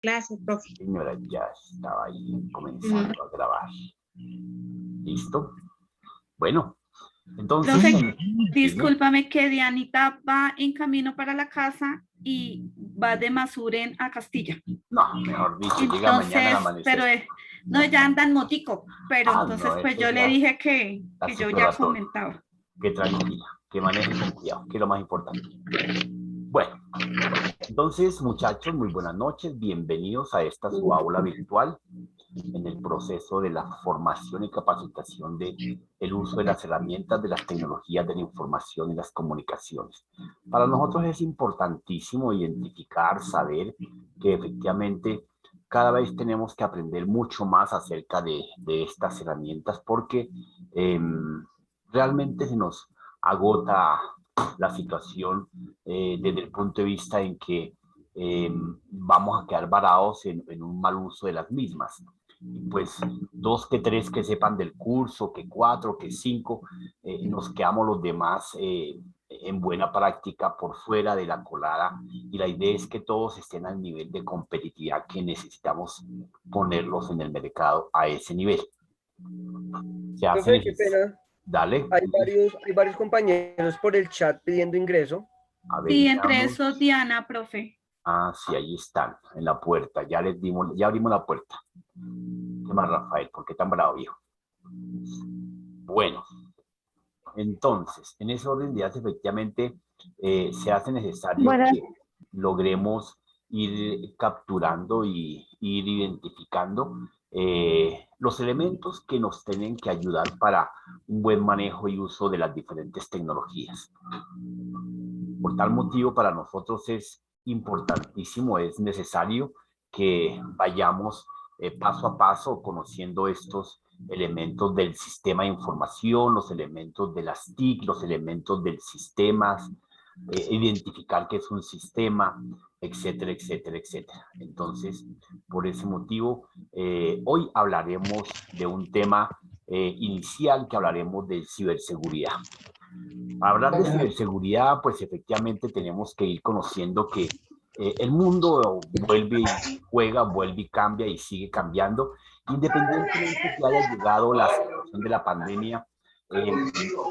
Clase, profe. Señora, ya estaba ahí comenzando a grabar. ¿Listo? Bueno, entonces, Profe, dime. discúlpame que Dianita va en camino para la casa y va de Masuren a Castilla. No, mejor dicho, llega mañana al Entonces, pero amanecer. no, ella anda en motico, pero Ah, entonces no, pues esa yo es le dije que la yo ya superatoria. comentaba. Que tranquila, que maneje con cuidado, que es lo más importante. Bueno, entonces, muchachos, muy buenas noches. Bienvenidos a esta su aula virtual en el proceso de la formación y capacitación de el uso de las herramientas de las tecnologías de la información y las comunicaciones. Para nosotros es importantísimo identificar, saber que efectivamente cada vez tenemos que aprender mucho más acerca de estas herramientas porque realmente se nos agota la situación desde el punto de vista en que vamos a quedar varados en un mal uso de las mismas. Y pues 2 que 3 que sepan del curso, que 4 que 5 nos quedamos los demás en buena práctica por fuera de la colada y la idea es que todos estén al nivel de competitividad que necesitamos ponerlos en el mercado a ese nivel. Se hacen, Profe, qué pena. dale, Hay varios compañeros por el chat pidiendo ingreso. a ver, Sí, entre veamos. esos Diana, profe. Ah, sí, ahí están, en la puerta. Ya les dimos, ya abrimos la puerta. ¿Qué más, Rafael? ¿Por qué tan bravo, viejo? Bueno, entonces, en ese orden de ideas, efectivamente, se hace necesario que logremos ir capturando y ir identificando los elementos que nos tienen que ayudar para un buen manejo y uso de las diferentes tecnologías. Por tal motivo, para nosotros es importantísimo, es necesario que vayamos paso a paso conociendo estos elementos del sistema de información, los elementos de las TIC, los elementos del sistema, identificar qué es un sistema, etcétera, etcétera, etcétera. Entonces, por ese motivo, hoy hablaremos de un tema inicial que hablaremos de ciberseguridad. Para hablar de ciberseguridad, pues efectivamente tenemos que ir conociendo que el mundo vuelve y juega, vuelve y cambia y sigue cambiando. Independientemente que haya llegado la situación de la pandemia,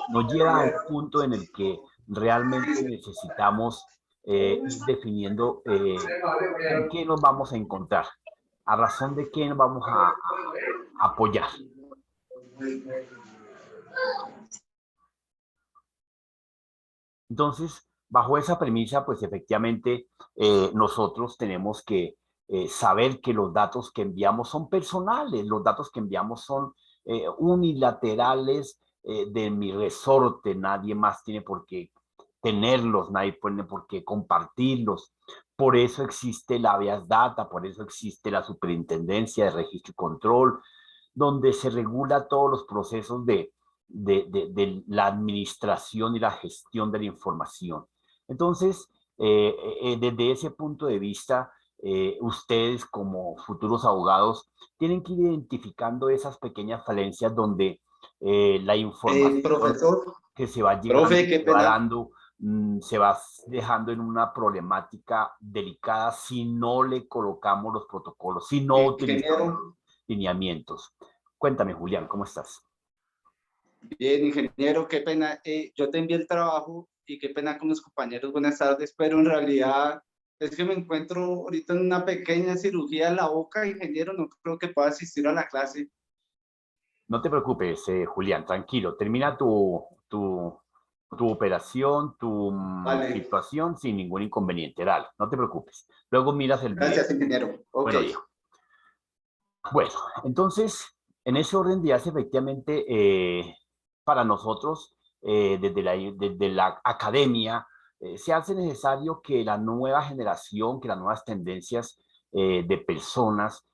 nos lleva a un punto en el que realmente necesitamos ir definiendo en qué nos vamos a encontrar, a razón de qué nos vamos a apoyar. Entonces, bajo esa premisa, pues efectivamente nosotros tenemos que saber que los datos que enviamos son personales, los datos que enviamos son unilaterales de mi resorte, nadie más tiene por qué tenerlos, nadie tiene por qué compartirlos. Por eso existe la Habeas Data, por eso existe la Superintendencia de Registro y Control, donde se regula todos los procesos de la administración y la gestión de la información. Entonces, desde ese punto de vista, ustedes como futuros abogados tienen que ir identificando esas pequeñas falencias donde la información Profesor, que se va llegando, profe, qué se va pena. dando, se va dejando en una problemática delicada si no le colocamos los protocolos, si no utilizamos Ingeniero. lineamientos. Cuéntame, Julián, ¿cómo estás? Bien, ingeniero, qué pena. Yo te envié el trabajo y qué pena con los compañeros. Buenas tardes, pero en realidad es que me encuentro ahorita en una pequeña cirugía en la boca, ingeniero. No creo que pueda asistir a la clase. No te preocupes, Julián, tranquilo. Termina tu operación, tu Vale. situación sin ningún inconveniente. Dale, no te preocupes. Luego miras el video. Gracias, ingeniero. Ok. Bueno, viejo. Bueno, entonces, en ese orden de ideas, efectivamente, para nosotros, desde la academia, se hace necesario que la nueva generación, que las nuevas tendencias de personas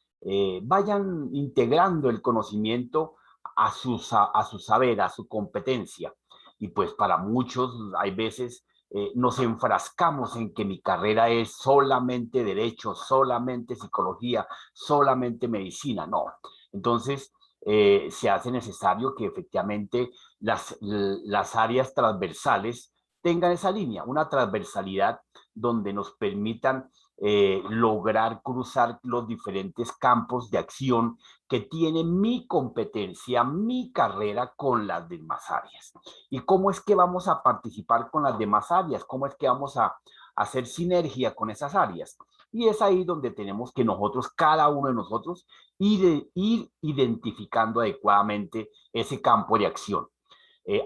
vayan integrando el conocimiento a su saber, a su competencia. Y pues para muchos hay veces nos enfrascamos en que mi carrera es solamente derecho, solamente psicología, solamente medicina, no. Entonces, se hace necesario que efectivamente las áreas transversales tengan esa línea, una transversalidad donde nos permitan lograr cruzar los diferentes campos de acción que tiene mi competencia, mi carrera con las demás áreas. ¿Y cómo es que vamos a participar con las demás áreas? ¿Cómo es que vamos a hacer sinergia con esas áreas? Y es ahí donde tenemos que nosotros, cada uno de nosotros, ir identificando adecuadamente ese campo de acción.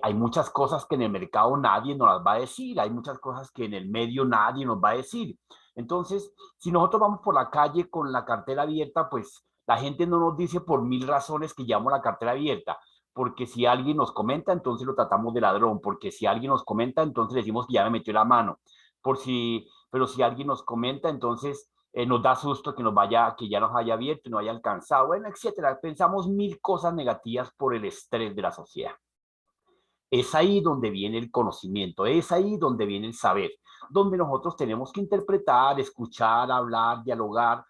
Hay muchas cosas que en el mercado nadie nos las va a decir, hay muchas cosas que en el medio nadie nos va a decir. Entonces, si nosotros vamos por la calle con la cartera abierta, pues la gente no nos dice por 1000 razones que llevamos la cartera abierta. Porque si alguien nos comenta, entonces lo tratamos de ladrón. Porque si alguien nos comenta, entonces decimos que ya me metió la mano. Pero si alguien nos comenta, entonces nos da susto que que ya nos haya abierto y no haya alcanzado, bueno, etcétera. Pensamos 1000 cosas negativas por el estrés de la sociedad. Es ahí donde viene el conocimiento, es ahí donde viene el saber, donde nosotros tenemos que interpretar, escuchar, hablar, dialogar,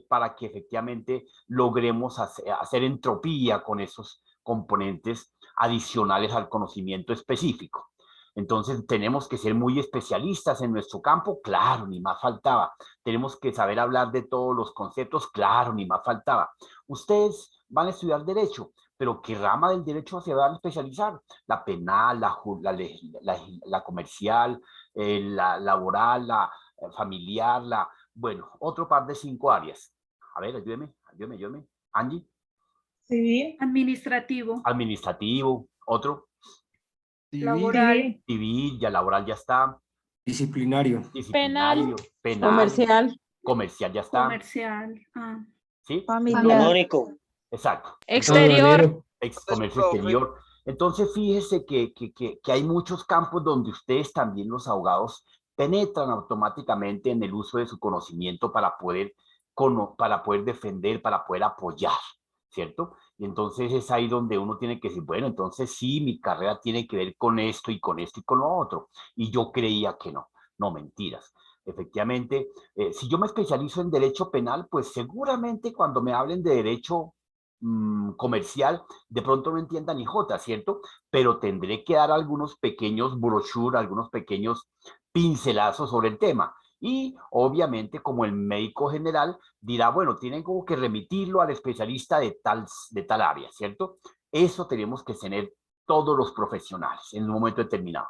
para que efectivamente logremos hacer entropía con esos componentes adicionales al conocimiento específico. Entonces, ¿tenemos que ser muy especialistas en nuestro campo? Claro, ni más faltaba. ¿Tenemos que saber hablar de todos los conceptos? Claro, ni más faltaba. Ustedes van a estudiar Derecho, pero ¿qué rama del Derecho se van a especializar? La penal, la comercial, la laboral, la familiar, bueno, otro par de 5 áreas. A ver, ayúdeme. Angie. Civil. Administrativo. Administrativo, otro. Laboral. Civil, ya laboral ya está. Disciplinario. Disciplinario. Penal. Comercial. Comercial ya está. Comercial. ¿Sí? Familiar. Canónico. Exacto. Exterior. Comercio exterior. Entonces, fíjese que hay muchos campos donde ustedes también, los abogados, penetran automáticamente en el uso de su conocimiento para poder defender, para poder apoyar, ¿cierto? Y entonces es ahí donde uno tiene que decir, bueno, entonces sí, mi carrera tiene que ver con esto y con esto y con lo otro. Y yo creía que no. No, mentiras. Efectivamente, si yo me especializo en derecho penal, pues seguramente cuando me hablen de derecho comercial, de pronto no entienda ni jota, ¿cierto? Pero tendré que dar algunos pequeños brochures, algunos pequeños pincelazos sobre el tema. Y obviamente, como el médico general dirá, bueno, tienen como que remitirlo al especialista de tal área, ¿cierto? Eso tenemos que tener todos los profesionales en un momento determinado.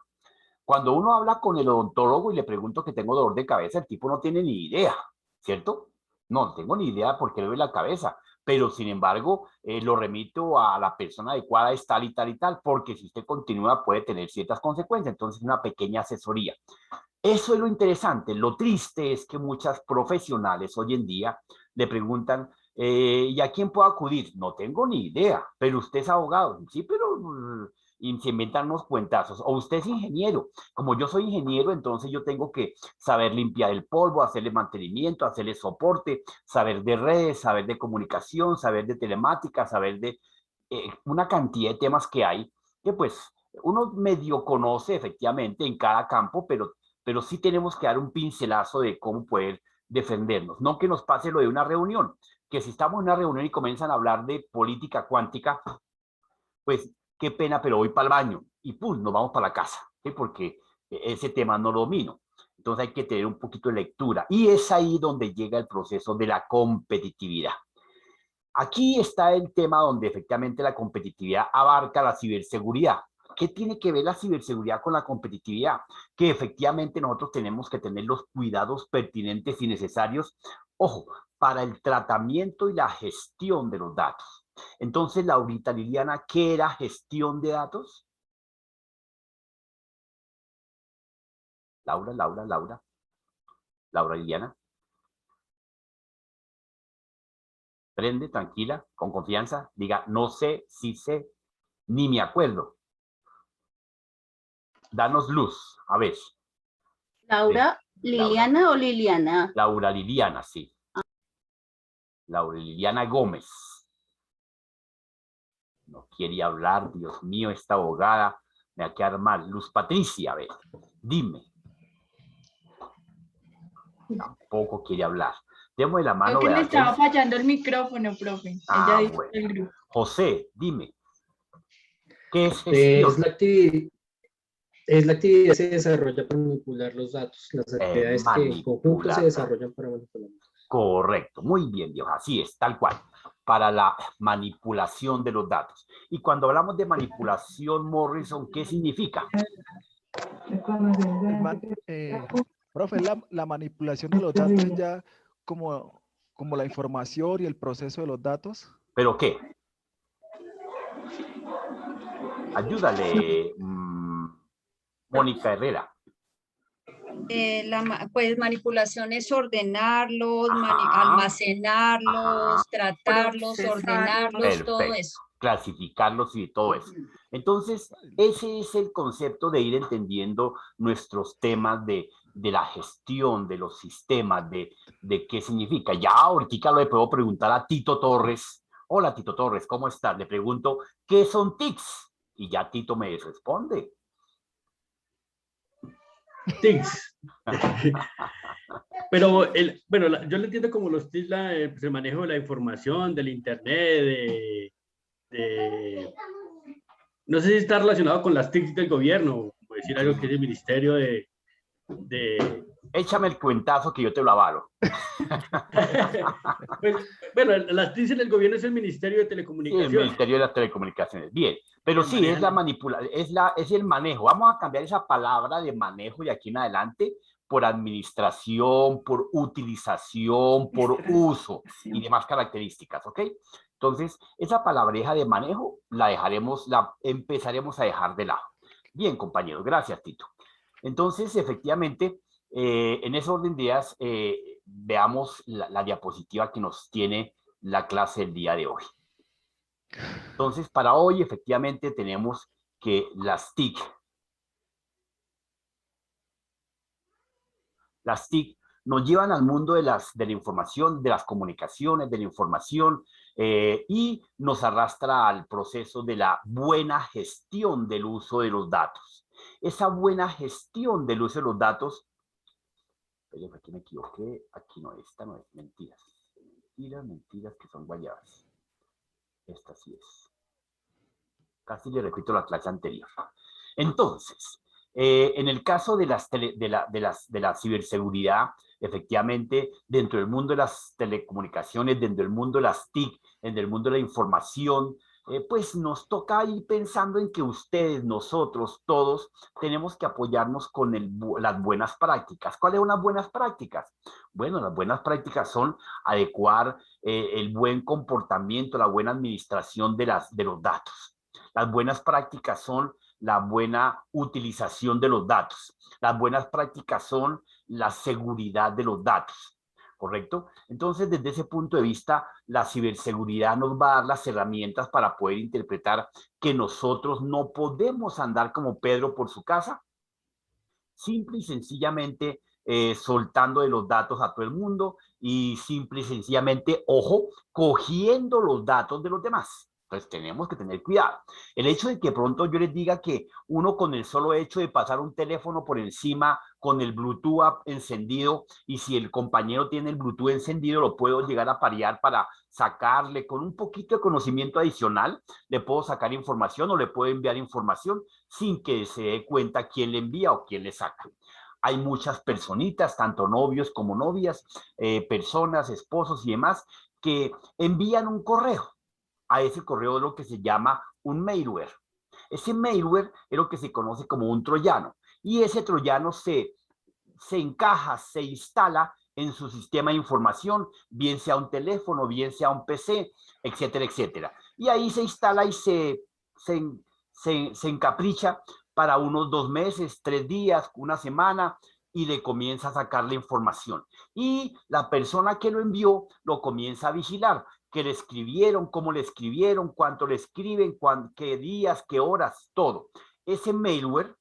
Cuando uno habla con el odontólogo y le pregunto que tengo dolor de cabeza, el tipo no tiene ni idea, ¿cierto? No tengo ni idea por qué le duele la cabeza, pero sin embargo lo remito a la persona adecuada, es tal y tal y tal, porque si usted continúa puede tener ciertas consecuencias, entonces una pequeña asesoría. Eso es lo interesante. Lo triste es que muchas profesionales hoy en día le preguntan, ¿y a quién puedo acudir? No tengo ni idea, pero usted es abogado. Sí, pero y se inventan unos cuentazos. O usted es ingeniero. Como yo soy ingeniero, entonces yo tengo que saber limpiar el polvo, hacerle mantenimiento, hacerle soporte, saber de redes, saber de comunicación, saber de telemática, saber de una cantidad de temas que hay que pues uno medio conoce efectivamente en cada campo, pero sí tenemos que dar un pincelazo de cómo poder defendernos. No que nos pase lo de una reunión, que si estamos en una reunión y comienzan a hablar de política cuántica, pues qué pena, pero voy para el baño y pum, nos vamos para la casa, ¿sí? Porque ese tema no lo domino. Entonces hay que tener un poquito de lectura y es ahí donde llega el proceso de la competitividad. Aquí está el tema donde efectivamente la competitividad abarca la ciberseguridad. ¿Qué tiene que ver la ciberseguridad con la competitividad? Que efectivamente nosotros tenemos que tener los cuidados pertinentes y necesarios, ojo, para el tratamiento y la gestión de los datos. Entonces, Laurita Liliana, ¿qué era gestión de datos? Laura Liliana. Prende, tranquila, con confianza, diga, no sé, sí sé, ni me acuerdo. Danos luz, a ver. Laura, Liliana o Liliana. Laura Liliana, sí. Laura Liliana Gómez. No quiere hablar, Dios mío, esta abogada me va a quedar mal. Luz Patricia, a ver, dime. Tampoco quiere hablar. Démosle la mano. Creo que le estaba fallando el micrófono, profe. Ella dice bueno. el grupo. José, dime. ¿Qué es gestión? Es la actividad que se desarrolla para manipular los datos, las actividades que en conjunto se desarrollan para manipular los datos. Correcto, muy bien, Dios, así es, tal cual, para la manipulación de los datos. Y cuando hablamos de manipulación, Morrison, ¿qué significa? Profe, la manipulación de los datos ya como la información y el proceso de los datos. ¿Pero qué? Ayúdale, Mónica Herrera. Pues manipulación es ordenarlos, Ajá. almacenarlos, Ajá. tratarlos, Procesarlos. ordenarlos, todo Perfecto. eso. Clasificarlos y todo eso. Entonces, ese es el concepto de ir entendiendo nuestros temas de la gestión de los sistemas, de qué significa. Ya ahorita le puedo preguntar a Tito Torres. Hola, Tito Torres, ¿cómo estás? Le pregunto, ¿qué son TICs? Y ya Tito me responde. TICs. Pero, bueno, yo le entiendo como los TICs, pues el manejo de la información, del internet, no sé si está relacionado con las TICs del gobierno, como decir algo que es del ministerio de... Échame el cuentazo que yo te lo avalo. Pues, bueno, las TICs en el gobierno es el Ministerio de Sí, Telecomunicaciones. el Ministerio de las Telecomunicaciones. Bien, pero sí, es la manipulación, es el manejo. Vamos a cambiar esa palabra de manejo de aquí en adelante por administración, por utilización, por uso y demás características, ¿ok? Entonces, esa palabreja de manejo la empezaremos a dejar de lado. Bien, compañeros, gracias, Tito. Entonces, efectivamente, en ese orden de ideas, veamos la diapositiva que nos tiene la clase del día de hoy. Entonces, para hoy, efectivamente, tenemos que las TIC nos llevan al mundo de la información, de las comunicaciones, de la información, y nos arrastra al proceso de la buena gestión del uso de los datos. Esa buena gestión del uso de los datos, aquí me equivoqué, aquí no, esta no es, mentiras, que son guayabas. Esta sí es. Casi le repito la clase anterior. Entonces, en el caso de la ciberseguridad, efectivamente, dentro del mundo de las telecomunicaciones, dentro del mundo de las TIC, en el mundo de la información, pues nos toca ir pensando en que ustedes, nosotros, todos, tenemos que apoyarnos con las buenas prácticas. ¿Cuáles son las buenas prácticas? Bueno, las buenas prácticas son adecuar el buen comportamiento, la buena administración de los datos. Las buenas prácticas son la buena utilización de los datos. Las buenas prácticas son la seguridad de los datos. ¿Correcto? Entonces, desde ese punto de vista, la ciberseguridad nos va a dar las herramientas para poder interpretar que nosotros no podemos andar como Pedro por su casa, simple y sencillamente soltando de los datos a todo el mundo y simple y sencillamente, ojo, cogiendo los datos de los demás. Entonces tenemos que tener cuidado. El hecho de que pronto yo les diga que uno con el solo hecho de pasar un teléfono por encima con el Bluetooth encendido, y si el compañero tiene el Bluetooth encendido, lo puedo llegar a parear para sacarle con un poquito de conocimiento adicional, le puedo sacar información o le puedo enviar información sin que se dé cuenta quién le envía o quién le saca. Hay muchas personitas, tanto novios como novias, personas, esposos y demás, que envían un correo. A ese correo es lo que se llama un malware. Ese malware es lo que se conoce como un troyano. Y ese troyano se encaja, se instala en su sistema de información, bien sea un teléfono, bien sea un PC, etcétera, etcétera. Y ahí se instala y se encapricha para unos 2 meses, 3 días, una semana, y le comienza a sacar la información. Y la persona que lo envió lo comienza a vigilar. ¿Qué le escribieron? ¿Cómo le escribieron? ¿Cuánto le escriben? ¿Qué días? ¿Qué horas? Todo. Ese malware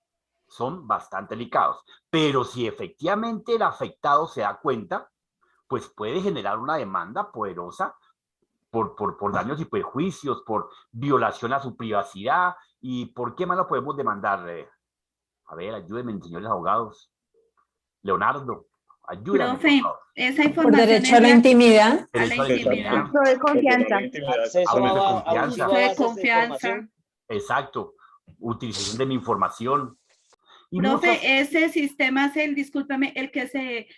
son bastante delicados. Pero si efectivamente el afectado se da cuenta, pues puede generar una demanda poderosa por daños y perjuicios, por violación a su privacidad. ¿Y por qué más lo podemos demandar? A ver, ayúdenme, señores abogados. Leonardo, ayúdame. Profe, esa Por información derecho a la intimidad. Derecho a la intimidad. Uso de confianza. Abuso de confianza. Uso de confianza. Exacto. Utilización de mi información. Y Profe, ese sistema es el, discúlpeme, el que se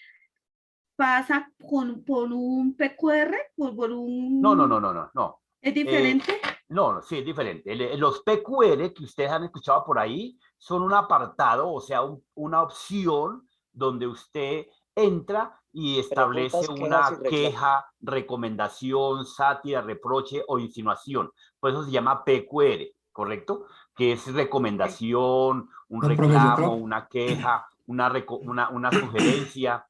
pasa por un PQR, por un... No. ¿Es diferente? No, sí, es diferente. Los PQR que ustedes han escuchado por ahí son un apartado, o sea, una opción donde usted entra y establece una queja, recomendación, sátira, reproche o insinuación. Por eso se llama PQR, ¿correcto? Que es recomendación, un reclamo, una queja, una sugerencia,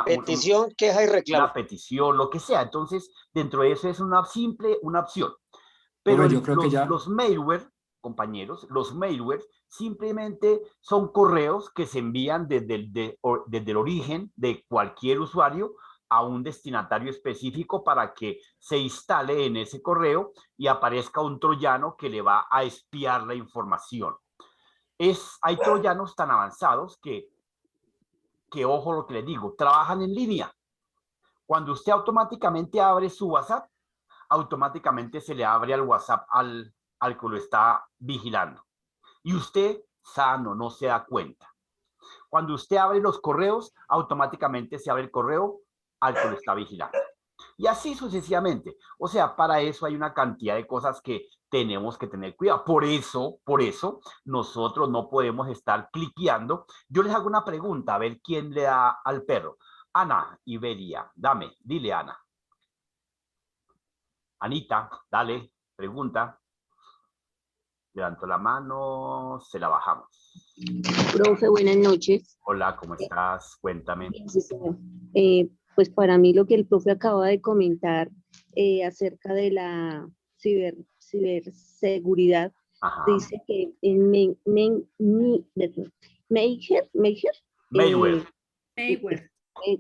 petición, queja y reclamo. una petición, lo que sea. Entonces, dentro de eso es una opción. Pero yo creo que ya... los mailware, compañeros, los mailware simplemente son correos que se envían desde el origen de cualquier usuario a un destinatario específico para que se instale en ese correo y aparezca un troyano que le va a espiar la información. Hay troyanos tan avanzados que ojo lo que les digo, trabajan en línea. Cuando usted automáticamente abre su WhatsApp, automáticamente se le abre al WhatsApp al que lo está vigilando. Y usted, sano, no se da cuenta. Cuando usted abre los correos, automáticamente se abre el correo al que lo está vigilando. Y así sucesivamente. O sea, para eso hay una cantidad de cosas que tenemos que tener cuidado. Por eso, nosotros no podemos estar cliqueando. Yo les hago una pregunta, a ver quién le da al perro. Ana Iberia, dile Ana. Anita, dale, pregunta. Levanto la mano, se la bajamos. Profe, buenas noches. Hola, ¿cómo estás? Cuéntame. Pues para mí lo que el profe acaba de comentar acerca de la ciberseguridad, dice que en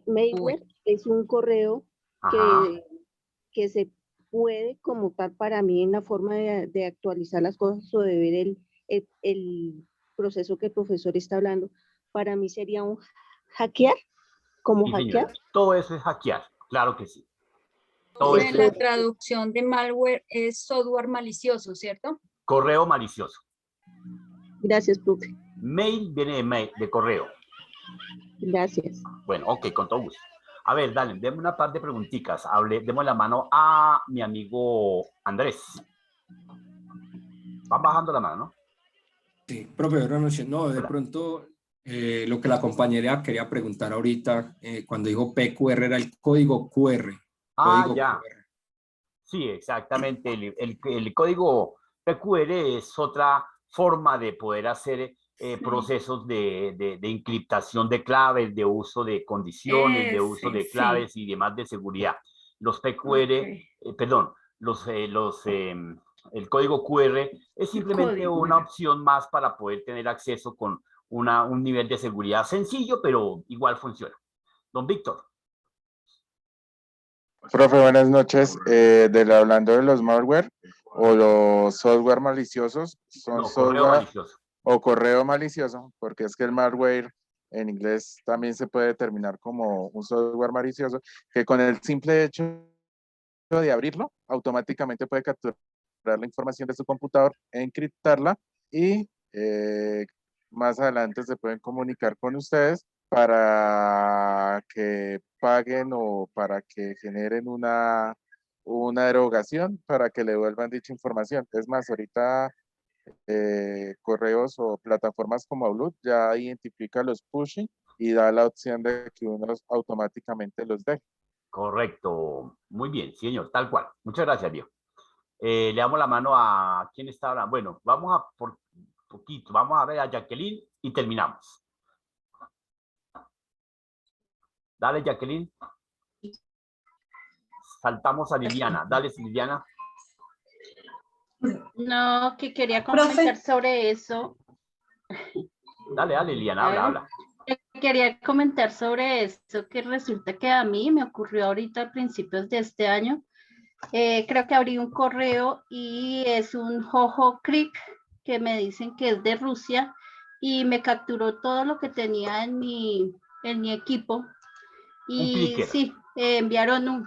Mailware es un correo que se puede como tal para mí en la forma de actualizar las cosas o de ver el proceso que el profesor está hablando, para mí sería un hackear, como Sí, hackear. señora. Todo eso es hackear, claro que sí. La traducción de malware es software malicioso, ¿cierto? Correo malicioso. Gracias, profe. Mail viene de correo. Gracias. Bueno, ok, con todo gusto. A ver, dale, déme una par de preguntitas. Demos la mano a mi amigo Andrés. Van bajando la mano, ¿no? Sí, profe, buenas noches. No, de pronto lo que la compañera quería preguntar ahorita, cuando dijo PQR, era el código QR. Código ya. QR. Sí, exactamente. El código PQR es otra forma de poder hacer procesos de encriptación de claves, de uso de condiciones, de uso de claves y demás de seguridad. Los PQR, perdón, el código QR es simplemente una opción más para poder tener acceso con un nivel de seguridad sencillo, pero igual funciona. Don Víctor. Profe, buenas noches. Hablando de los malware o los software maliciosos, son correo malicioso. O correo malicioso, porque es que el malware en inglés también se puede determinar como un software malicioso, que con el simple hecho de abrirlo, automáticamente puede capturar la información de su computador, encriptarla y más adelante se pueden comunicar con ustedes para que paguen o para que generen una derogación para que le devuelvan dicha información. Es más, ahorita correos o plataformas como Outlook ya identifica los pushing y da la opción de que uno automáticamente los deje. Correcto. Muy bien, señor, tal cual. Muchas gracias, Dios. Le damos la mano a quién está hablando. Bueno, vamos a por poquito, vamos a ver a Jacqueline y terminamos. Dale, Jacqueline. Saltamos a Liliana. Dale, Liliana. No, que quería comentar sobre eso. Dale, Liliana, habla. Quería comentar sobre eso, que resulta que a mí me ocurrió ahorita a principios de este año. Creo que abrí un correo y es un Jojo Creek que me dicen que es de Rusia y me capturó todo lo que tenía en mi equipo. Y sí, enviaron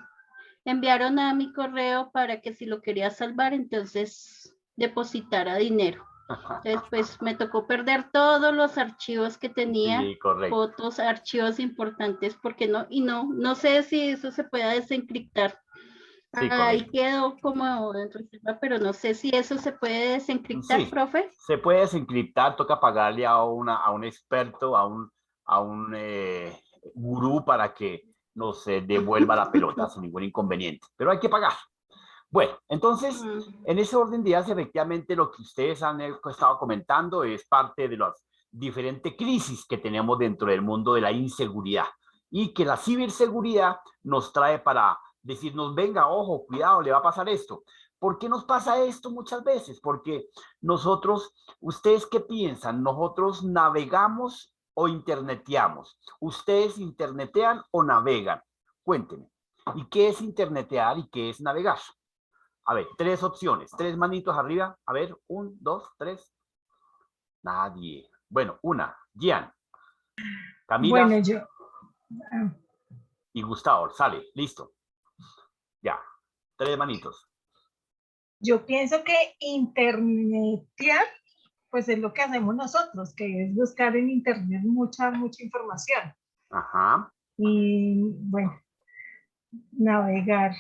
a mi correo para que si lo quería salvar, entonces depositara dinero. Entonces, pues me tocó perder todos los archivos que tenía, Sí, correcto. fotos, archivos importantes, porque no sé si eso se pueda desencriptar. Sí, Ahí correcto. quedó como en reserva, pero no sé si eso se puede desencriptar, Sí, profe. se puede desencriptar, toca pagarle a un experto, a un gurú para que nos devuelva la pelota sin ningún inconveniente, pero hay que pagar. Bueno, entonces, en ese orden de ideas, efectivamente, lo que ustedes han estado comentando es parte de las diferentes crisis que tenemos dentro del mundo de la inseguridad y que la ciberseguridad nos trae para decirnos, venga, ojo, cuidado, le va a pasar esto. ¿Por qué nos pasa esto muchas veces? Porque nosotros, ¿ustedes qué piensan? ¿Nosotros navegamos o interneteamos? ¿Ustedes internetean o navegan? Cuéntenme. ¿Y qué es internetear y qué es navegar? A ver, 3 opciones, 3 manitos arriba. A ver, 1, 2, 3. Nadie. Bueno, una. Gian. Camila. Bueno, yo. Y Gustavo. Sale. Listo. Ya. 3 manitos. Yo pienso que internetear, pues es lo que hacemos nosotros, que es buscar en internet mucha información. Ajá. Y bueno, navegar.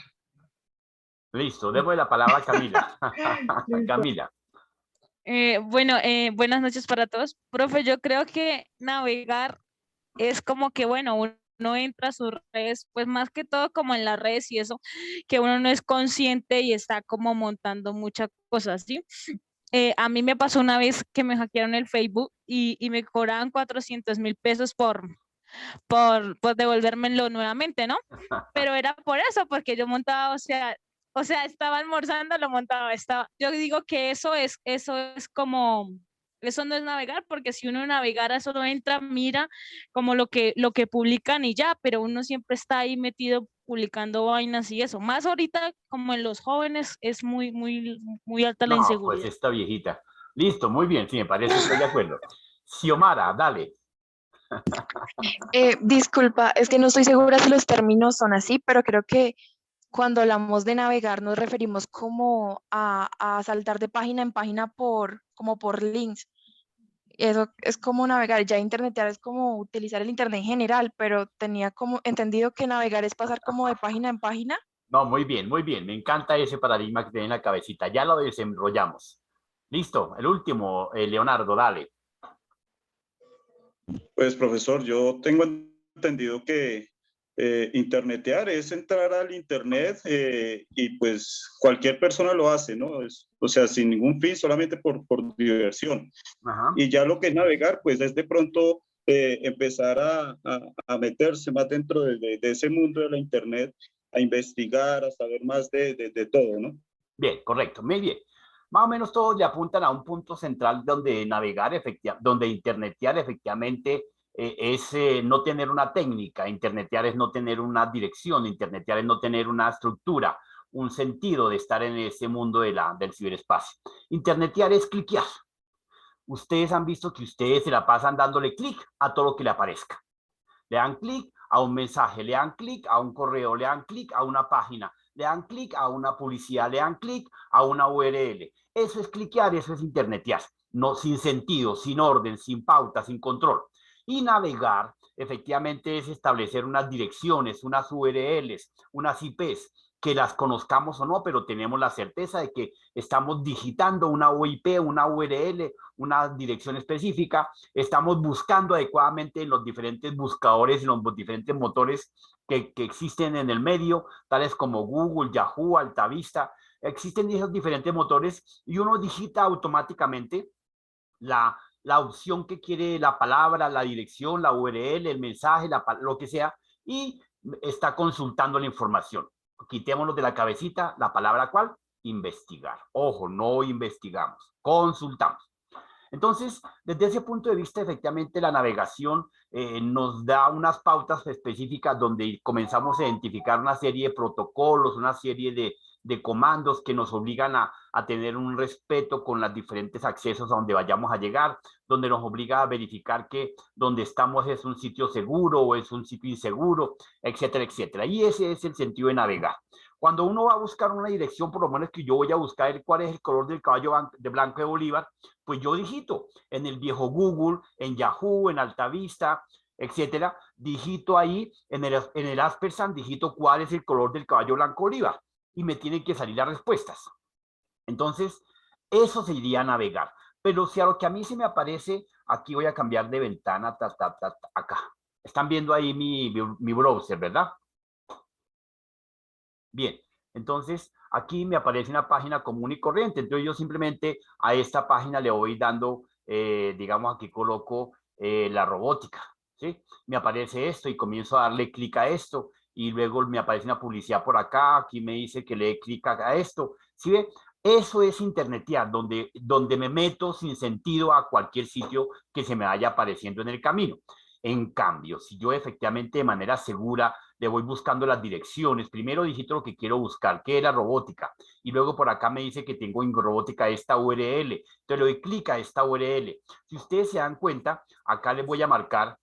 Listo. Demos la palabra a Camila. Camila. Bueno, buenas noches para todos. Profe, yo creo que navegar es como que, bueno, uno entra a sus redes, pues más que todo como en las redes y eso, que uno no es consciente y está como montando muchas cosas, ¿sí? A mí me pasó una vez que me hackearon el Facebook y me cobraban 400.000 pesos por devolvérmelo nuevamente, ¿no? Pero era por eso, porque yo montaba, o sea, estaba almorzando, lo montaba, yo digo que eso es como, eso no es navegar, porque si uno navegara solo entra, mira como lo que publican y ya, pero uno siempre está ahí metido publicando vainas y eso. Más ahorita, como en los jóvenes, es muy alta la No, inseguridad. pues esta viejita. Listo, muy bien, sí, me parece, estoy de acuerdo. Xiomara, dale. Disculpa, es que no estoy segura si los términos son así, pero creo que cuando hablamos de navegar nos referimos como a saltar de página en página como por links. Eso es como navegar. Ya internetear es como utilizar el internet en general, pero tenía como entendido que navegar es pasar como de página en página. No, muy bien, muy bien. Me encanta ese paradigma que tiene en la cabecita. Ya lo desenrollamos. Listo, el último, Leonardo, dale. Pues profesor, yo tengo entendido que internetear es entrar al internet y pues cualquier persona lo hace, ¿no? O sea, sin ningún fin, solamente por diversión. Ajá. Y ya lo que es navegar, pues es de pronto empezar a meterse más dentro de ese mundo de la internet, a investigar, a saber más de todo, ¿no? Bien, correcto, muy bien. Más o menos todos le apuntan a un punto central donde navegar, donde internetear efectivamente es no tener una técnica, internetear es no tener una dirección, internetear es no tener una estructura, un sentido de estar en ese mundo del ciberespacio. Internetear es cliquear. Ustedes han visto que ustedes se la pasan dándole clic a todo lo que le aparezca. Le dan clic a un mensaje, le dan clic a un correo, le dan clic a una página, le dan clic a una publicidad, le dan clic a una URL. Eso es cliquear, eso es internetear. No, sin sentido, sin orden, sin pauta, sin control. Y navegar, efectivamente, es establecer unas direcciones, unas URLs, unas IPs, que las conozcamos o no, pero tenemos la certeza de que estamos digitando una UIP, una URL, una dirección específica, estamos buscando adecuadamente en los diferentes buscadores y los diferentes motores que existen en el medio, tales como Google, Yahoo, Altavista. Existen esos diferentes motores y uno digita automáticamente la opción que quiere, la palabra, la dirección, la URL, el mensaje, lo que sea, y está consultando la información. Quitémonos de la cabecita la palabra ¿cuál? Investigar. Ojo, no investigamos, consultamos. Entonces, desde ese punto de vista, efectivamente, la navegación nos da unas pautas específicas donde comenzamos a identificar una serie de protocolos, una serie de comandos que nos obligan a tener un respeto con los diferentes accesos a donde vayamos a llegar, donde nos obliga a verificar que donde estamos es un sitio seguro o es un sitio inseguro, etcétera, etcétera. Y ese es el sentido de navegar. Cuando uno va a buscar una dirección, por lo menos que yo voy a buscar cuál es el color del caballo de blanco de Bolívar, pues pues yo digito en el viejo Google, en Yahoo, en Altavista, etcétera, digito ahí, en el Aspersan, digito cuál es el color del caballo blanco oliva y me tienen que salir las respuestas. Entonces, eso sería navegar. Pero si a lo que a mí se me aparece, aquí voy a cambiar de ventana, acá. Están viendo ahí mi browser, ¿verdad? Bien, entonces aquí me aparece una página común y corriente. Entonces yo simplemente a esta página le voy dando, digamos, aquí coloco la robótica, ¿sí? Me aparece esto y comienzo a darle clic a esto y luego me aparece una publicidad por acá. Aquí me dice que le dé clic a esto. ¿Sí ve? Eso es internetear, donde me meto sin sentido a cualquier sitio que se me vaya apareciendo en el camino. En cambio, si yo efectivamente de manera segura le voy buscando las direcciones, primero digito lo que quiero buscar, que es la robótica, y luego por acá me dice que tengo en robótica esta URL, entonces le doy clic a esta URL. Si ustedes se dan cuenta, acá les voy a marcar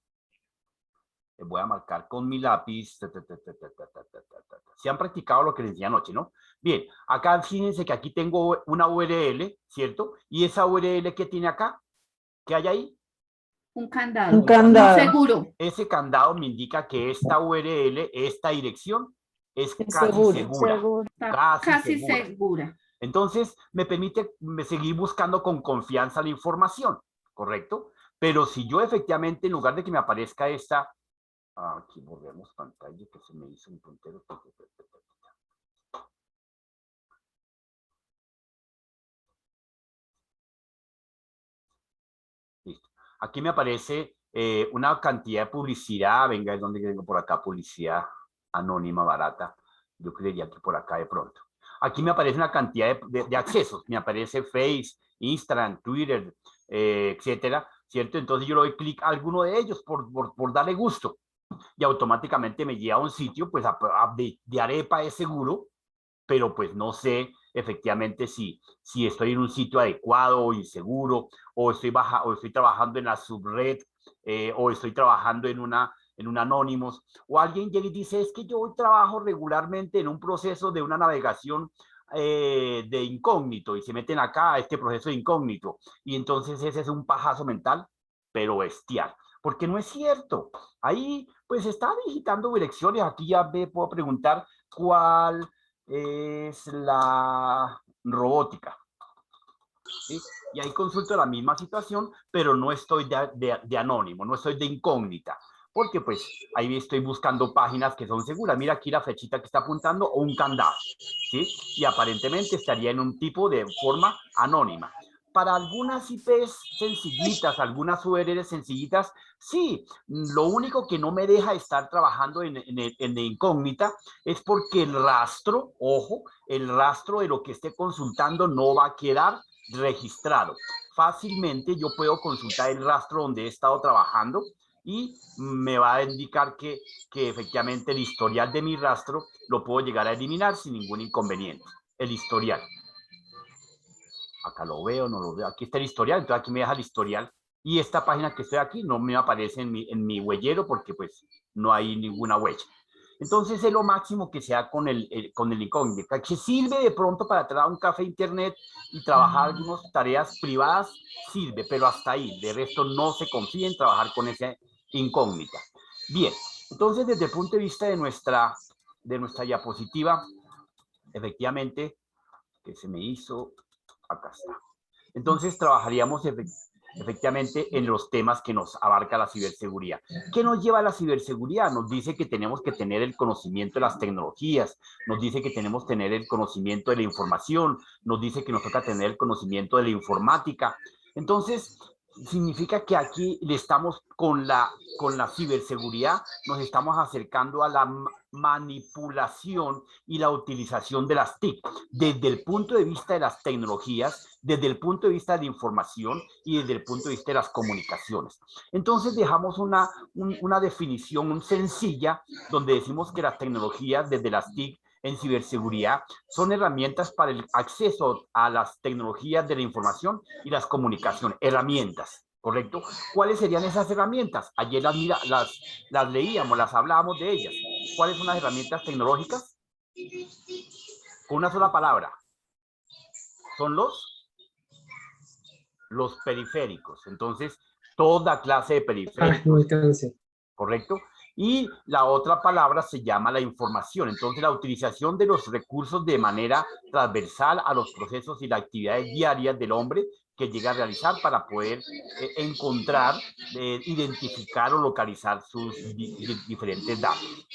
con mi lápiz. Se han practicado lo que les enseñé anoche, ¿no? Bien, acá fíjense que aquí tengo una URL, ¿cierto? Y esa URL que tiene acá, ¿qué hay ahí? Un candado. Un candado. Seguro. Ese candado me indica que esta URL, esta dirección, es casi segura. Casi segura. Entonces, me permite seguir buscando con confianza la información, ¿correcto? Pero si yo efectivamente, en lugar de que me aparezca esta, aquí volvemos pantalla, que se me hizo un puntero. Listo. Aquí me aparece una cantidad de publicidad. Venga, es donde tengo por acá publicidad anónima, barata. Yo creería que por acá de pronto. Aquí me aparece una cantidad de accesos. Me aparece Face, Instagram, Twitter, etcétera, ¿cierto? Entonces yo le doy clic a alguno de ellos por darle gusto. Y automáticamente me lleva a un sitio, pues de arepa es seguro, pero pues no sé efectivamente si estoy en un sitio adecuado o inseguro, o estoy trabajando en la subred, o estoy trabajando en un Anonymous, o alguien llega y dice, es que yo trabajo regularmente en un proceso de una navegación de incógnito, y se meten acá a este proceso de incógnito, y entonces ese es un pajazo mental, pero bestial, porque no es cierto. Ahí pues está digitando direcciones. Aquí ya me puedo preguntar cuál es la robótica, ¿sí? Y ahí consulto la misma situación, pero no estoy de anónimo, no estoy de incógnita, porque pues ahí estoy buscando páginas que son seguras. Mira aquí la flechita que está apuntando, o un candado, ¿sí? Y aparentemente estaría en un tipo de forma anónima. Para algunas IPs sencillitas, algunas URLs sencillitas, sí, lo único que no me deja estar trabajando en incógnita es porque el rastro, ojo, el rastro de lo que esté consultando no va a quedar registrado. Fácilmente yo puedo consultar el rastro donde he estado trabajando y me va a indicar que efectivamente el historial de mi rastro lo puedo llegar a eliminar sin ningún inconveniente. El historial. Acá lo veo, no lo veo. Aquí está el historial, entonces aquí me deja el historial. Y esta página que estoy aquí no me aparece en mi huellero porque pues no hay ninguna huella. Entonces es lo máximo que sea con el incógnito, que sirve de pronto para traer un café internet y trabajar algunas tareas privadas, sirve, pero hasta ahí. De resto no se confía en trabajar con esa incógnita. Bien, entonces desde el punto de vista de nuestra diapositiva, efectivamente, que se me hizo... Acá está. Entonces trabajaríamos efectivamente en los temas que nos abarca la ciberseguridad. ¿Qué nos lleva a la ciberseguridad? Nos dice que tenemos que tener el conocimiento de las tecnologías, nos dice que tenemos que tener el conocimiento de la información, nos dice que nos toca tener el conocimiento de la informática. Entonces, significa que aquí le estamos con la ciberseguridad, nos estamos acercando a la manipulación y la utilización de las TIC desde el punto de vista de las tecnologías, desde el punto de vista de la información y desde el punto de vista de las comunicaciones. Entonces dejamos una definición sencilla donde decimos que las tecnologías desde las TIC en ciberseguridad son herramientas para el acceso a las tecnologías de la información y las comunicaciones, herramientas, ¿correcto? ¿Cuáles serían esas herramientas? Ayer las leíamos, las hablábamos de ellas. ¿Cuáles son las herramientas tecnológicas? Con una sola palabra. Son los los periféricos. Entonces, toda clase de periféricos. No alcancé. ¿Correcto? Y la otra palabra se llama la información. Entonces, la utilización de los recursos de manera transversal a los procesos y las actividades diarias del hombre que llega a realizar para poder encontrar, identificar o localizar sus diferentes datos.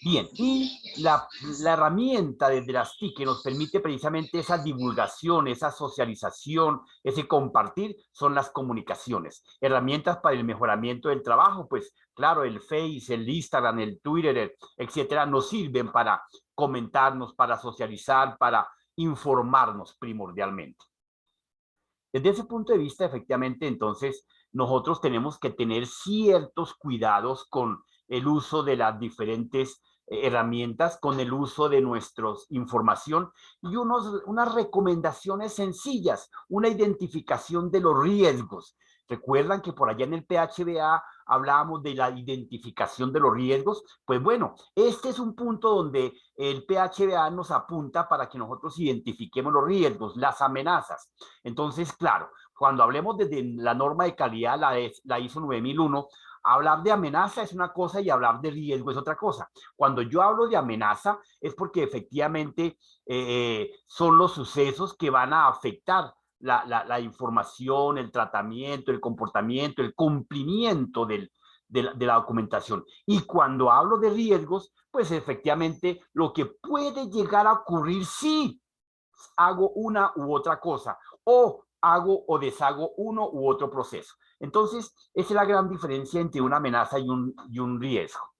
Bien, y la herramienta desde las TIC que nos permite precisamente esa divulgación, esa socialización, ese compartir, son las comunicaciones. Herramientas para el mejoramiento del trabajo, pues claro, el Face, el Instagram, el Twitter, etcétera, nos sirven para comentarnos, para socializar, para informarnos primordialmente. Desde ese punto de vista, efectivamente, entonces, nosotros tenemos que tener ciertos cuidados con el uso de las diferentes herramientas, con el uso de nuestra información y unas recomendaciones sencillas, una identificación de los riesgos. ¿Recuerdan que por allá en el PHBA hablábamos de la identificación de los riesgos? Pues bueno, este es un punto donde el PHBA nos apunta para que nosotros identifiquemos los riesgos, las amenazas. Entonces, claro, cuando hablemos desde la norma de calidad, la ISO 9001, hablar de amenaza es una cosa y hablar de riesgo es otra cosa. Cuando yo hablo de amenaza es porque efectivamente son los sucesos que van a afectar la información, el tratamiento, el comportamiento, el cumplimiento de la documentación. Y cuando hablo de riesgos, pues efectivamente lo que puede llegar a ocurrir si hago una u otra cosa, o hago o deshago uno u otro proceso. Entonces, esa es la gran diferencia entre una amenaza y un riesgo.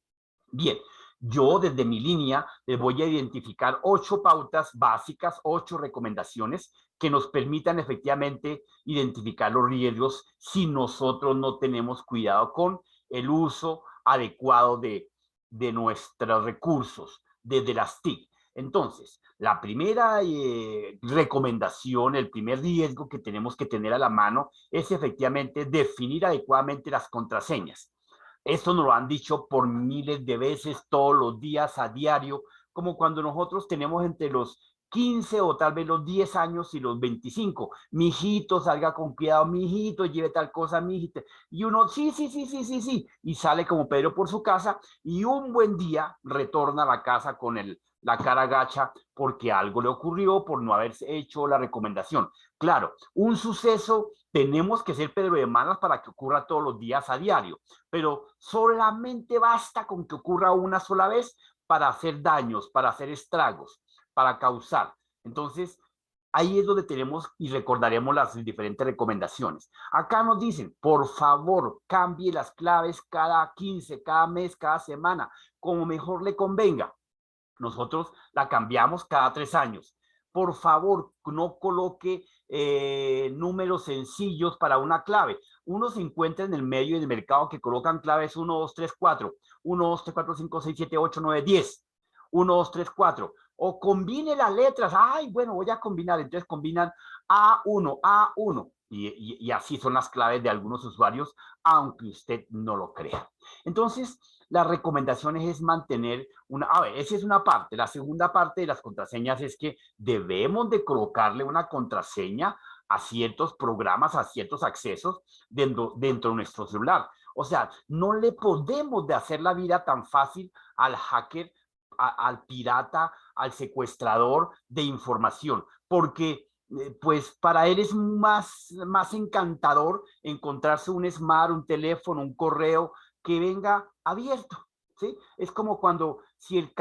Bien, yo desde mi línea les voy a identificar 8 pautas básicas, 8 recomendaciones que nos permitan efectivamente identificar los riesgos si nosotros no tenemos cuidado con el uso adecuado de nuestros recursos desde las TIC. Entonces, la primera recomendación, el primer riesgo que tenemos que tener a la mano es efectivamente definir adecuadamente las contraseñas. Esto nos lo han dicho por miles de veces, todos los días, a diario, como cuando nosotros tenemos entre los 15 o tal vez los 10 años y los 25. Mijito, salga con cuidado, mijito, lleve tal cosa, mijito. Y uno, sí, y sale como Pedro por su casa y un buen día retorna a la casa con la cara gacha porque algo le ocurrió por no haberse hecho la recomendación. Claro, un suceso tenemos que ser Pedro de Malas para que ocurra todos los días a diario, pero solamente basta con que ocurra una sola vez para hacer daños, para hacer estragos, para causar. Entonces, ahí es donde tenemos y recordaremos las diferentes recomendaciones. Acá nos dicen, por favor, cambie las claves cada 15, cada mes, cada semana, como mejor le convenga. Nosotros la cambiamos cada 3 años. Por favor, no coloque números sencillos para una clave. Uno se encuentra en el medio del mercado que colocan claves 1, 2, 3, 4. 1, 2, 3, 4, 5, 6, 7, 8, 9, 10. 1, 2, 3, 4. O combine las letras. Ay, bueno, voy a combinar. Entonces combinan A1, A1. Y así son las claves de algunos usuarios, aunque usted no lo crea. Entonces, las recomendaciones es mantener esa es una parte. La segunda parte de las contraseñas es que debemos de colocarle una contraseña a ciertos programas, a ciertos accesos dentro de nuestro celular. O sea, no le podemos de hacer la vida tan fácil al hacker, al pirata, al secuestrador de información, porque pues para él es más encantador encontrarse un smart, un teléfono, un correo que venga abierto, ¿sí? Es como si el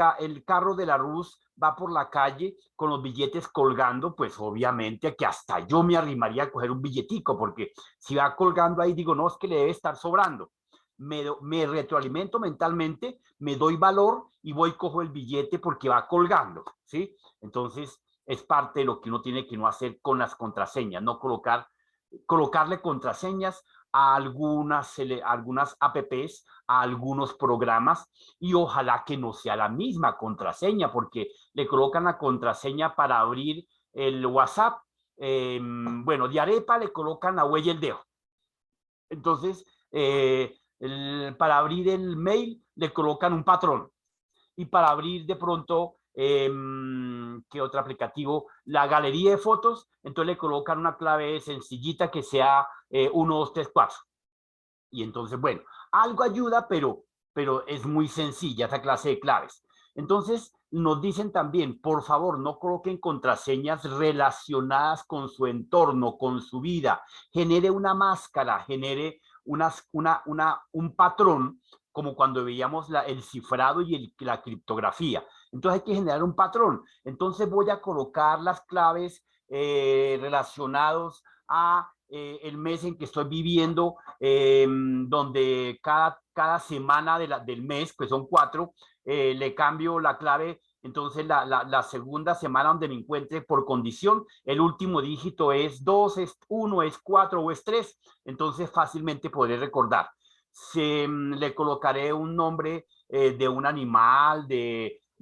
carro de la Rus va por la calle con los billetes colgando, pues obviamente que hasta yo me arrimaría a coger un billetico, porque si va colgando ahí digo, no, es que le debe estar sobrando. Me retroalimento mentalmente, me doy valor y voy y cojo el billete porque va colgando, ¿sí? Entonces, es parte de lo que uno tiene que no hacer con las contraseñas, no colocarle contraseñas a algunas apps, a algunos programas, y ojalá que no sea la misma contraseña, porque le colocan la contraseña para abrir el WhatsApp, bueno, de arepa le colocan la huella y el dedo. Entonces, para abrir el mail le colocan un patrón, y para abrir de pronto ¿qué otro aplicativo? La galería de fotos, entonces le colocan una clave sencillita que sea 1, 2, 3, 4. Y entonces, bueno, algo ayuda, pero es muy sencilla esa clase de claves. Entonces, nos dicen también, por favor, no coloquen contraseñas relacionadas con su entorno, con su vida. Genere una máscara, genere un patrón, como cuando veíamos el cifrado y la criptografía. Entonces hay que generar un patrón. Entonces voy a colocar las claves relacionados a el mes en que estoy viviendo, donde cada semana del mes, pues son 4, le cambio la clave. Entonces la segunda semana donde me encuentre por condición, el último dígito es 2, es 1, es 4 o es 3. Entonces fácilmente podré recordar. Le colocaré un nombre de un animal,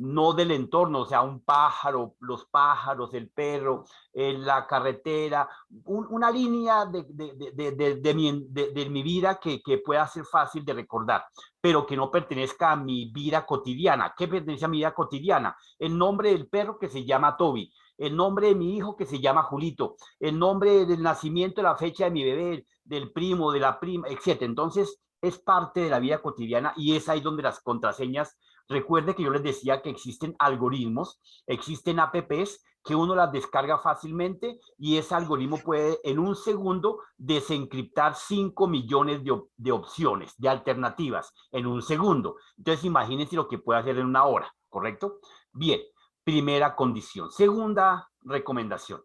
no del entorno, o sea, un pájaro, los pájaros, el perro, la carretera, una línea de mi vida que pueda ser fácil de recordar, pero que no pertenezca a mi vida cotidiana. ¿Qué pertenece a mi vida cotidiana? El nombre del perro que se llama Toby, el nombre de mi hijo que se llama Julito, el nombre del nacimiento, la fecha de mi bebé, del primo, de la prima, etc. Entonces, es parte de la vida cotidiana y es ahí donde las contraseñas. Recuerde que yo les decía que existen algoritmos, existen apps que uno las descarga fácilmente y ese algoritmo puede en un segundo desencriptar 5 millones de opciones, de alternativas, en un segundo. Entonces imagínense lo que puede hacer en una hora, ¿correcto? Bien, primera condición. Segunda recomendación.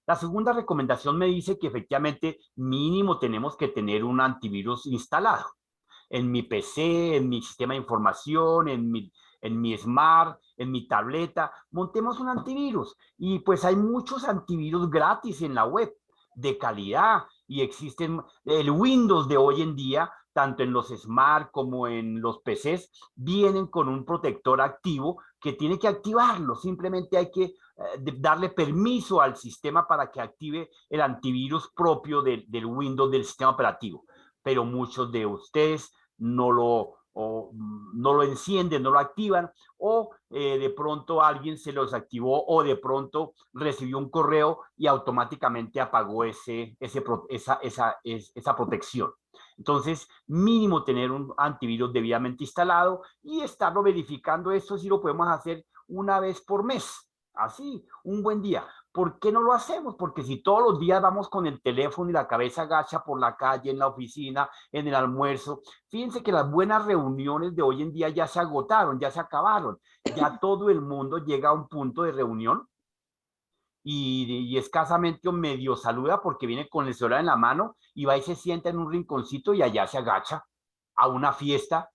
La segunda recomendación me dice que efectivamente mínimo tenemos que tener un antivirus instalado. En mi PC, en mi sistema de información, en mi Smart, en mi tableta, montemos un antivirus. Y pues hay muchos antivirus gratis en la web, de calidad, y existen el Windows de hoy en día, tanto en los Smart como en los PCs, vienen con un protector activo que tiene que activarlo. Simplemente hay que darle permiso al sistema para que active el antivirus propio del Windows, del sistema operativo. Pero muchos de ustedes no lo encienden, no lo activan, o de pronto alguien se los activó o de pronto recibió un correo y automáticamente apagó esa protección. Entonces, mínimo tener un antivirus debidamente instalado y estarlo verificando. Esto sí lo podemos hacer una vez por mes, así, un buen día. ¿Por qué no lo hacemos? Porque si todos los días vamos con el teléfono y la cabeza agacha por la calle, en la oficina, en el almuerzo, fíjense que las buenas reuniones de hoy en día ya se agotaron, ya se acabaron. Ya todo el mundo llega a un punto de reunión y escasamente medio saluda porque viene con el celular en la mano y va y se sienta en un rinconcito y allá se agacha a una fiesta,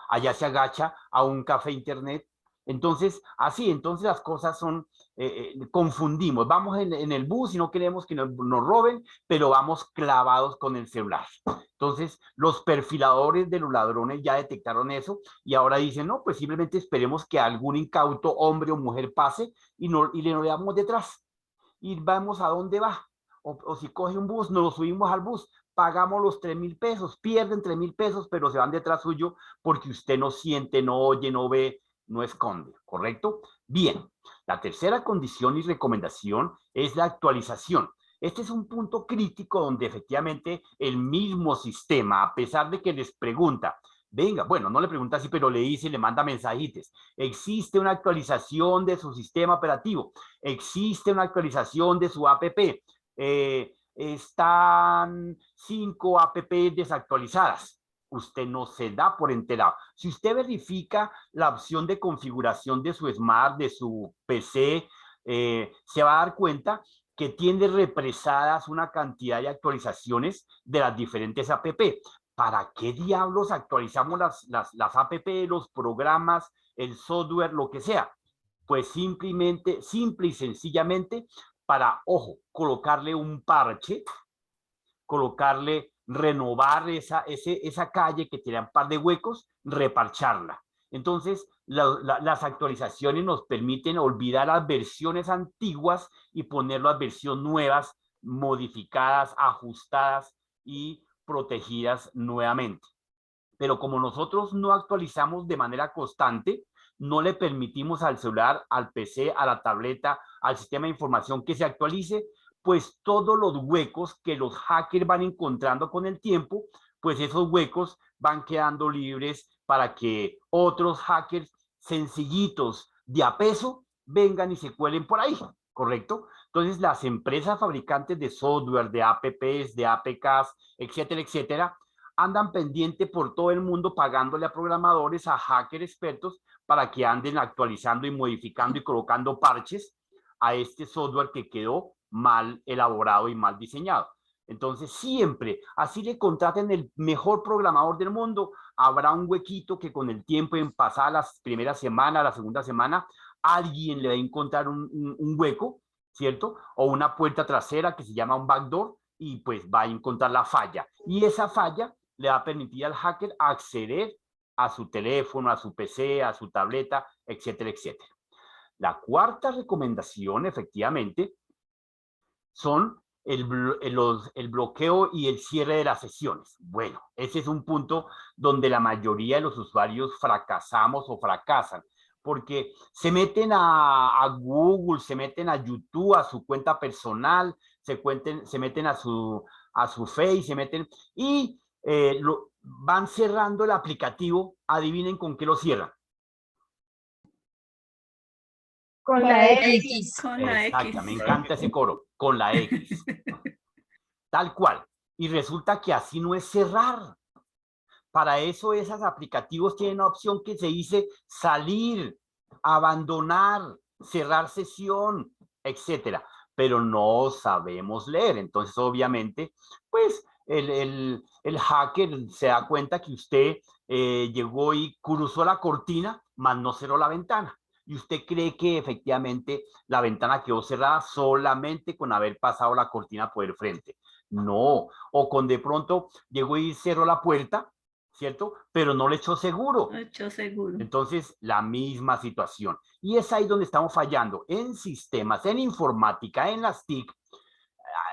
allá se agacha a un café internet. Entonces, así, entonces las cosas son, confundimos. Vamos en el bus y no queremos que nos roben, pero vamos clavados con el celular. Entonces, los perfiladores de los ladrones ya detectaron eso y ahora dicen, no, pues simplemente esperemos que algún incauto hombre o mujer pase y le veamos detrás. Y vamos a dónde va. O si coge un bus, nos lo subimos al bus, pagamos los 3.000 pesos, pierden 3.000 pesos, pero se van detrás suyo porque usted no siente, no oye, no ve, no esconde, ¿correcto? Bien, la tercera condición y recomendación es la actualización. Este es un punto crítico donde efectivamente el mismo sistema, a pesar de que les pregunta, venga, bueno, no le pregunta así, pero le dice y le manda mensajitos. Existe una actualización de su sistema operativo, existe una actualización de su app, están 5 app desactualizadas. Usted no se da por enterado. Si usted verifica la opción de configuración de su Smart, de su PC, se va a dar cuenta que tiene represadas una cantidad de actualizaciones de las diferentes app. ¿Para qué diablos actualizamos las app, los programas, el software, lo que sea? Pues simple y sencillamente para, ojo, colocarle un parche, renovar esa calle que tiene un par de huecos, reparcharla. Entonces, las actualizaciones nos permiten olvidar las versiones antiguas y poner las versiones nuevas, modificadas, ajustadas y protegidas nuevamente. Pero como nosotros no actualizamos de manera constante, no le permitimos al celular, al PC, a la tableta, al sistema de información que se actualice, pues todos los huecos que los hackers van encontrando con el tiempo, pues esos huecos van quedando libres para que otros hackers sencillitos de a peso vengan y se cuelen por ahí, ¿correcto? Entonces las empresas fabricantes de software, de apps, de APKs, etcétera, etcétera, andan pendiente por todo el mundo pagándole a programadores, a hackers expertos, para que anden actualizando y modificando y colocando parches a este software que quedó mal elaborado y mal diseñado. Entonces siempre, así le contraten el mejor programador del mundo, habrá un huequito que con el tiempo, en pasar las primeras semanas, la segunda semana, alguien le va a encontrar un hueco, ¿cierto? O una puerta trasera que se llama un backdoor, y pues va a encontrar la falla. Y esa falla le va a permitir al hacker acceder a su teléfono, a su PC, a su tableta, etcétera, etcétera. La cuarta recomendación, efectivamente, son el bloqueo y el cierre de las sesiones. Bueno, ese es un punto donde la mayoría de los usuarios fracasamos o fracasan, porque se meten a Google, se meten a YouTube, a su cuenta personal, se meten a su Face, se meten y van cerrando el aplicativo. Adivinen con qué lo cierran. Con la X. Con la Exacto, X. me encanta ese coro, con la X. Tal cual. Y resulta que así no es cerrar. Para eso esos aplicativos tienen una opción que se dice salir, abandonar, cerrar sesión, etcétera. Pero no sabemos leer. Entonces, obviamente, pues el hacker se da cuenta que usted llegó y cruzó la cortina, mas no cerró la ventana. Y usted cree que efectivamente la ventana quedó cerrada solamente con haber pasado la cortina por el frente. No, o con de pronto llegó y cerró la puerta, ¿cierto? Pero no le echó seguro. No echó seguro. Entonces, la misma situación. Y es ahí donde estamos fallando. En sistemas, en informática, en las TIC,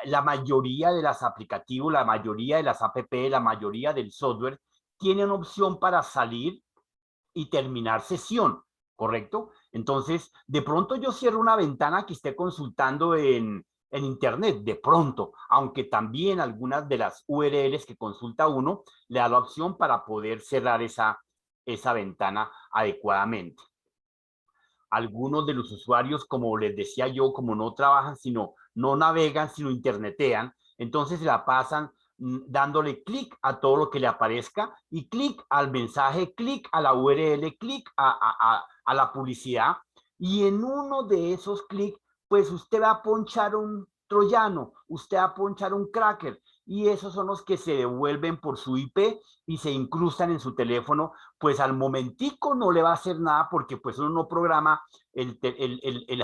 la mayoría de los aplicativos, la mayoría de las app, la mayoría del software, tienen opción para salir y terminar sesión, ¿correcto? Entonces, de pronto yo cierro una ventana que esté consultando en internet, de pronto, aunque también algunas de las URLs que consulta uno le da la opción para poder cerrar esa ventana adecuadamente. Algunos de los usuarios, como les decía yo, como no trabajan, sino no navegan, sino internetean, entonces se la pasan dándole clic a todo lo que le aparezca y clic al mensaje, clic a la URL, clic a la publicidad, y en uno de esos clics, pues usted va a ponchar un troyano, usted va a ponchar un cracker, y esos son los que se devuelven por su IP y se incrustan en su teléfono. Pues al momentico no le va a hacer nada, porque pues uno no programa el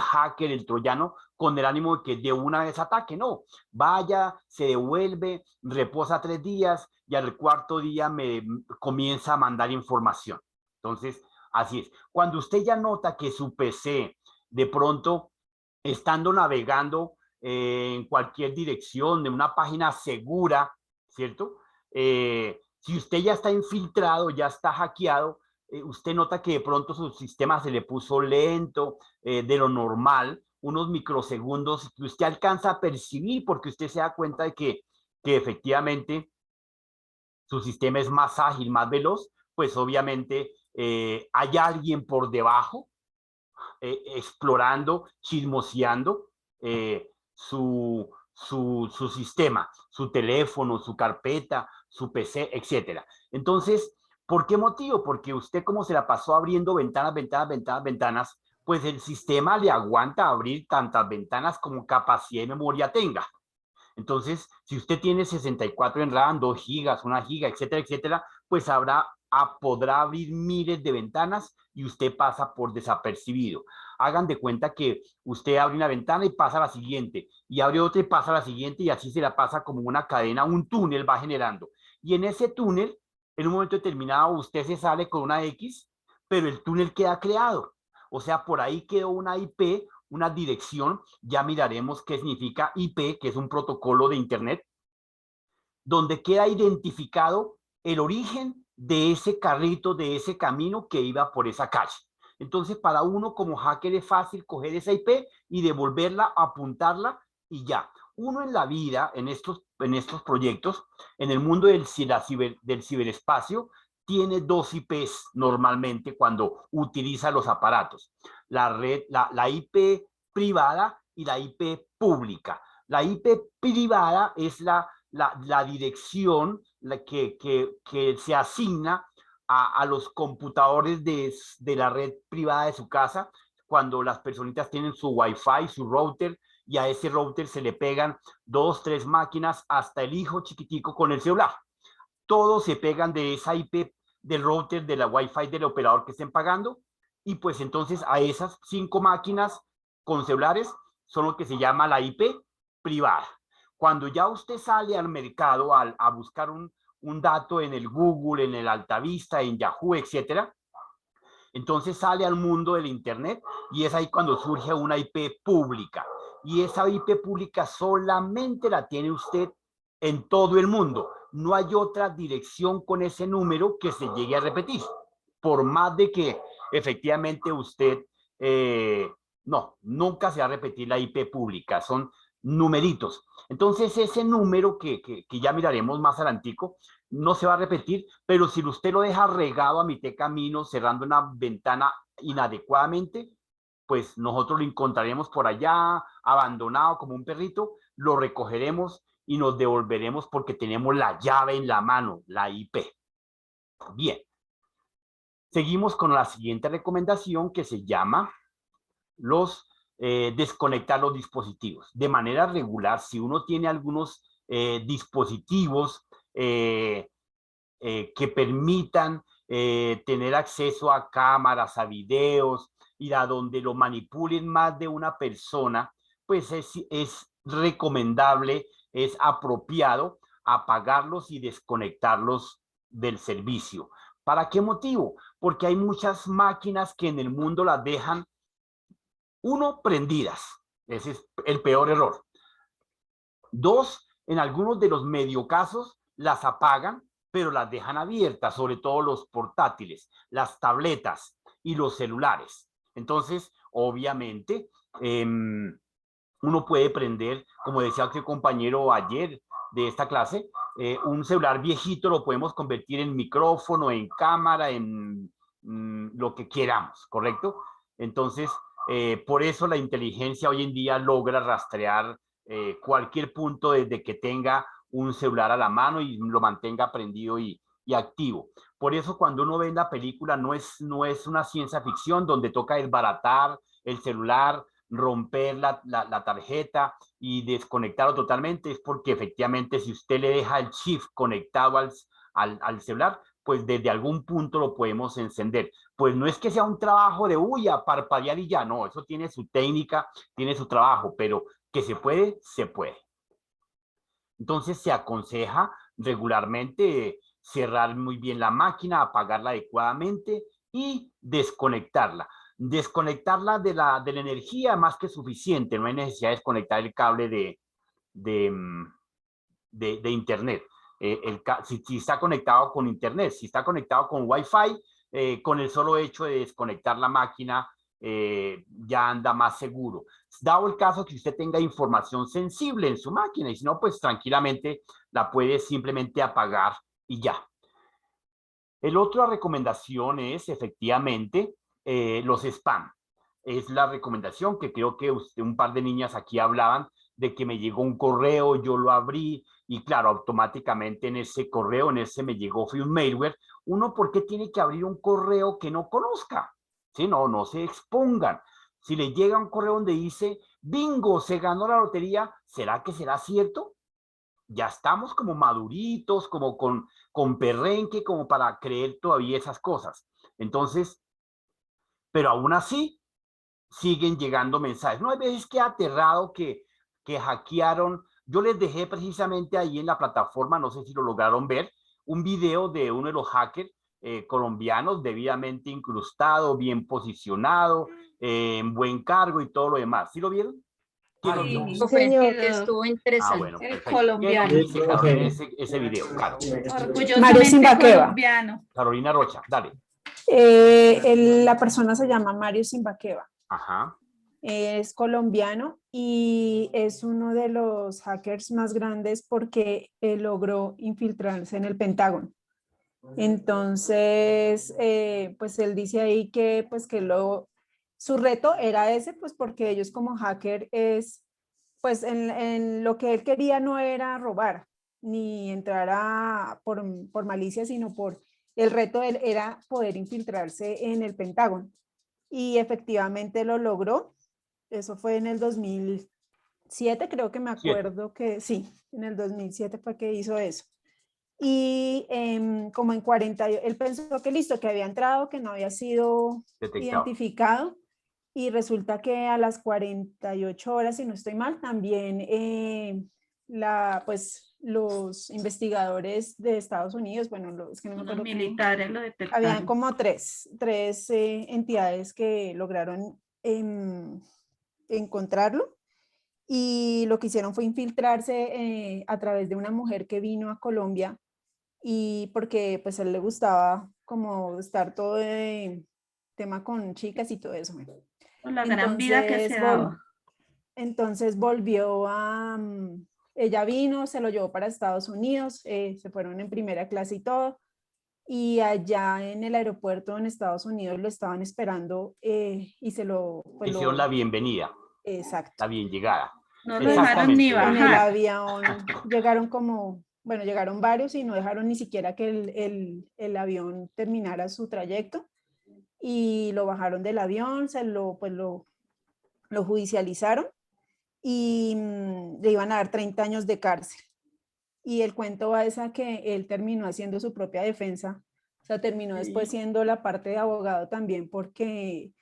hacker, el troyano, con el ánimo de que de una vez ataque. No, vaya, se devuelve, reposa 3 días y al 4.º día me comienza a mandar información. Entonces, así es. Cuando usted ya nota que su PC, de pronto, estando navegando en cualquier dirección de una página segura, ¿cierto? Si usted ya está infiltrado, ya está hackeado, usted nota que de pronto su sistema se le puso lento de lo normal, unos microsegundos que usted alcanza a percibir, porque usted se da cuenta de que efectivamente su sistema es más ágil, más veloz, pues obviamente hay alguien por debajo explorando, chismoseando su sistema, su teléfono, su carpeta, su PC, etcétera. Entonces, ¿por qué motivo? Porque usted, como se la pasó abriendo ventanas, pues el sistema le aguanta abrir tantas ventanas como capacidad de memoria tenga. Entonces, si usted tiene 64 en RAM, 2 gigas, 1 giga, etcétera, etcétera, pues podrá abrir miles de ventanas y usted pasa por desapercibido. Hagan de cuenta que usted abre una ventana y pasa a la siguiente, y abre otra y pasa a la siguiente, y así se la pasa como una cadena, un túnel va generando. Y en ese túnel, en un momento determinado, usted se sale con una X, pero el túnel queda creado. O sea, por ahí quedó una IP, una dirección, ya miraremos qué significa IP, que es un protocolo de Internet, donde queda identificado el origen de ese carrito, de ese camino que iba por esa calle. Entonces, para uno como hacker es fácil coger esa IP y devolverla, apuntarla y ya. Uno en la vida, en estos proyectos, en el mundo del ciberespacio, tiene 2 IPs normalmente cuando utiliza los aparatos. La IP privada y la IP pública. La IP privada es la dirección que se asigna a los computadores de la red privada de su casa cuando las personitas tienen su Wi-Fi, su router, y a ese router se le pegan 2, 3 máquinas hasta el hijo chiquitico con el celular. Todos se pegan de esa IP del router, de la Wi-Fi del operador que estén pagando, y pues entonces a esas 5 máquinas con celulares son lo que se llama la IP privada. Cuando ya usted sale al mercado a buscar un dato en el Google, en el Altavista, en Yahoo, etcétera, entonces sale al mundo del Internet y es ahí cuando surge una IP pública. Y esa IP pública solamente la tiene usted en todo el mundo. No hay otra dirección con ese número que se llegue a repetir. Por más de que efectivamente usted, no, nunca se va a repetir la IP pública, son numeritos. Entonces ese número que ya miraremos más adelantico, no se va a repetir, pero si usted lo deja regado a mitad de camino, cerrando una ventana inadecuadamente, pues nosotros lo encontraremos por allá, abandonado como un perrito, lo recogeremos y nos devolveremos porque tenemos la llave en la mano, la IP. Bien. Seguimos con la siguiente recomendación que se llama desconectar los dispositivos. De manera regular, si uno tiene algunos dispositivos que permitan tener acceso a cámaras, a videos, y a donde lo manipulen más de una persona, pues es recomendable, es apropiado apagarlos y desconectarlos del servicio. ¿Para qué motivo? Porque hay muchas máquinas que en el mundo las dejan, uno, prendidas. Ese es el peor error. 2, en algunos de los medio casos las apagan, pero las dejan abiertas, sobre todo los portátiles, las tabletas y los celulares. Entonces, obviamente, uno puede prender, como decía el compañero ayer de esta clase, un celular viejito lo podemos convertir en micrófono, en cámara, en lo que queramos, ¿correcto? Entonces, por eso la inteligencia hoy en día logra rastrear cualquier punto desde que tenga un celular a la mano y lo mantenga prendido y activo. Por eso cuando uno ve en la película no es una ciencia ficción donde toca desbaratar el celular, romper la tarjeta y desconectarlo totalmente, es porque efectivamente si usted le deja el chip conectado al celular, pues desde algún punto lo podemos encender. Pues no es que sea un trabajo de a parpadear y ya, no, eso tiene su técnica, tiene su trabajo, pero que se puede, se puede. Entonces se aconseja regularmente cerrar muy bien la máquina, apagarla adecuadamente y desconectarla. Desconectarla de la energía más que suficiente, no hay necesidad de desconectar el cable de internet. Si está conectado con internet, si está conectado con Wi-Fi, con el solo hecho de desconectar la máquina, ya anda más seguro. Dado el caso que usted tenga información sensible en su máquina, y si no, pues tranquilamente la puede simplemente apagar y ya. El otra recomendación es efectivamente los spam. Es la recomendación que creo que un par de niñas aquí hablaban de que me llegó un correo, yo lo abrí y claro, automáticamente en ese correo, me llegó fue un malware. Uno, ¿por qué tiene que abrir un correo que no conozca? ¿Sí? No se expongan. Si le llega un correo donde dice, bingo, se ganó la lotería, ¿será que será cierto? Ya estamos como maduritos, como con perrenque, como para creer todavía esas cosas. Entonces, pero aún así, siguen llegando mensajes. No hay veces que aterrado que hackearon. Yo les dejé precisamente ahí en la plataforma, no sé si lo lograron ver, un video de uno de los hackers colombianos, debidamente incrustado, bien posicionado, en buen cargo y todo lo demás. ¿Sí lo vieron? Sí, señor, que estuvo interesante. Bueno, el colombiano. Ese video, claro. Orgullosamente colombiano. Carolina Rocha, dale. La persona se llama Mario Simbaqueva. Ajá. Es colombiano y es uno de los hackers más grandes porque logró infiltrarse en el Pentágono. Entonces, pues él dice ahí que, pues su reto era ese, pues porque ellos como hacker pues en lo que él quería no era robar, ni entrar por malicia, sino el reto de él era poder infiltrarse en el Pentágono. Y efectivamente lo logró. Eso fue en el 2007, creo que me acuerdo que sí, en el 2007 fue que hizo eso. Y como en 40, él pensó que listo, que había entrado, que no había sido identificado, y resulta que a las 48 horas, si no estoy mal, también pues los investigadores de Estados Unidos, bueno, es que no me acuerdo, los militares lo detectaron. Habían como tres entidades que lograron encontrarlo, y lo que hicieron fue infiltrarse a través de una mujer que vino a Colombia, y porque pues a él le gustaba como estar todo de tema con chicas y todo eso. Con la gran vida que se daba. Entonces volvió ella vino, se lo llevó para Estados Unidos, se fueron en primera clase y todo, y allá en el aeropuerto en Estados Unidos lo estaban esperando y se lo... Pues hicieron la bienvenida. Exacto. La bien llegada. No lo dejaron ni bajar. En el avión llegaron varios y no dejaron ni siquiera que el avión terminara su trayecto, y lo bajaron del avión, lo judicializaron y le iban a dar 30 años de cárcel. Y el cuento va a que él terminó haciendo su propia defensa, o sea, terminó después siendo la parte de abogado también, porque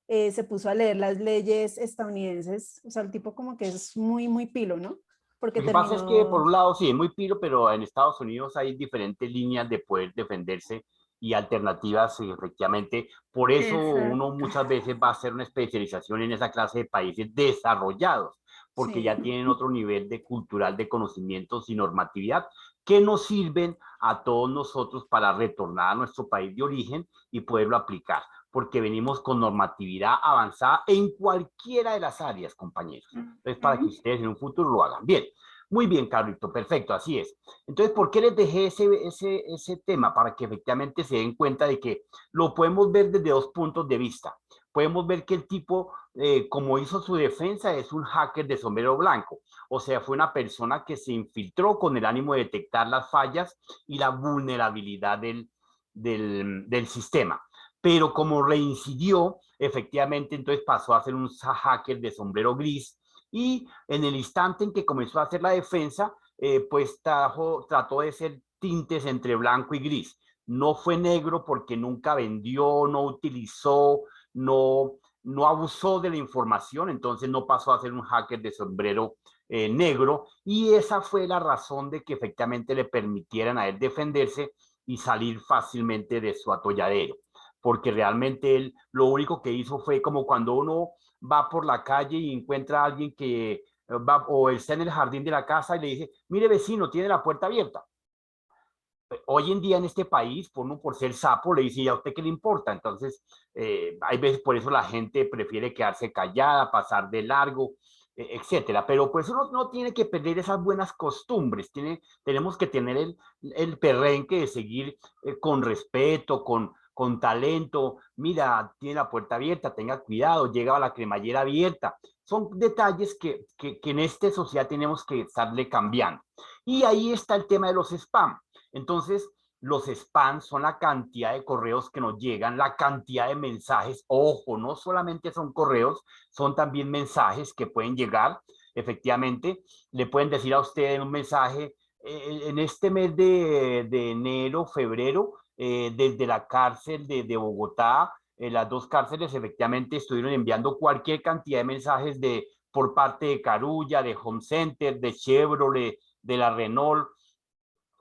se puso a leer las leyes estadounidenses, o sea, el tipo como que es muy, muy pilo, ¿no? Porque Lo que pasa es que, por un lado, sí, es muy pilo, pero en Estados Unidos hay diferentes líneas de poder defenderse y alternativas, y efectivamente. Por eso uno muchas veces va a hacer una especialización en esa clase de países desarrollados, porque ya tienen otro nivel de cultural de conocimientos y normatividad que nos sirven a todos nosotros para retornar a nuestro país de origen y poderlo aplicar, porque venimos con normatividad avanzada en cualquiera de las áreas, compañeros. Entonces, para que ustedes en un futuro lo hagan. Bien, muy bien, Carlito, perfecto, así es. Entonces, ¿por qué les dejé ese tema? Para que efectivamente se den cuenta de que lo podemos ver desde dos puntos de vista. Podemos ver que el tipo, como hizo su defensa, es un hacker de sombrero blanco. O sea, fue una persona que se infiltró con el ánimo de detectar las fallas y la vulnerabilidad del sistema. Pero como reincidió, efectivamente, entonces pasó a ser un hacker de sombrero gris, y en el instante en que comenzó a hacer la defensa, pues trató de ser tintes entre blanco y gris. No fue negro porque nunca vendió, no utilizó, no abusó de la información, entonces no pasó a ser un hacker de sombrero negro, y esa fue la razón de que efectivamente le permitieran a él defenderse y salir fácilmente de su atolladero, porque realmente él lo único que hizo fue como cuando uno va por la calle y encuentra a alguien que va o está en el jardín de la casa y le dice, mire vecino, tiene la puerta abierta. Hoy en día en este país, por ser sapo, le dice, ¿y a usted qué le importa? Entonces, hay veces por eso la gente prefiere quedarse callada, pasar de largo, etcétera. Pero pues uno no tiene que perder esas buenas costumbres, tenemos que tener el perrenque de seguir con respeto, con talento. Mira, tiene la puerta abierta, tenga cuidado, llega a la cremallera abierta. Son detalles que en esta sociedad tenemos que estarle cambiando. Y ahí está el tema de los spam. Entonces, los spam son la cantidad de correos que nos llegan, la cantidad de mensajes. Ojo, no solamente son correos, son también mensajes que pueden llegar. Efectivamente, le pueden decir a usted en un mensaje, en este mes de enero, febrero, desde la cárcel de Bogotá, las dos cárceles efectivamente estuvieron enviando cualquier cantidad de mensajes por parte de Carulla, de Home Center, de Chevrolet, de la Renault,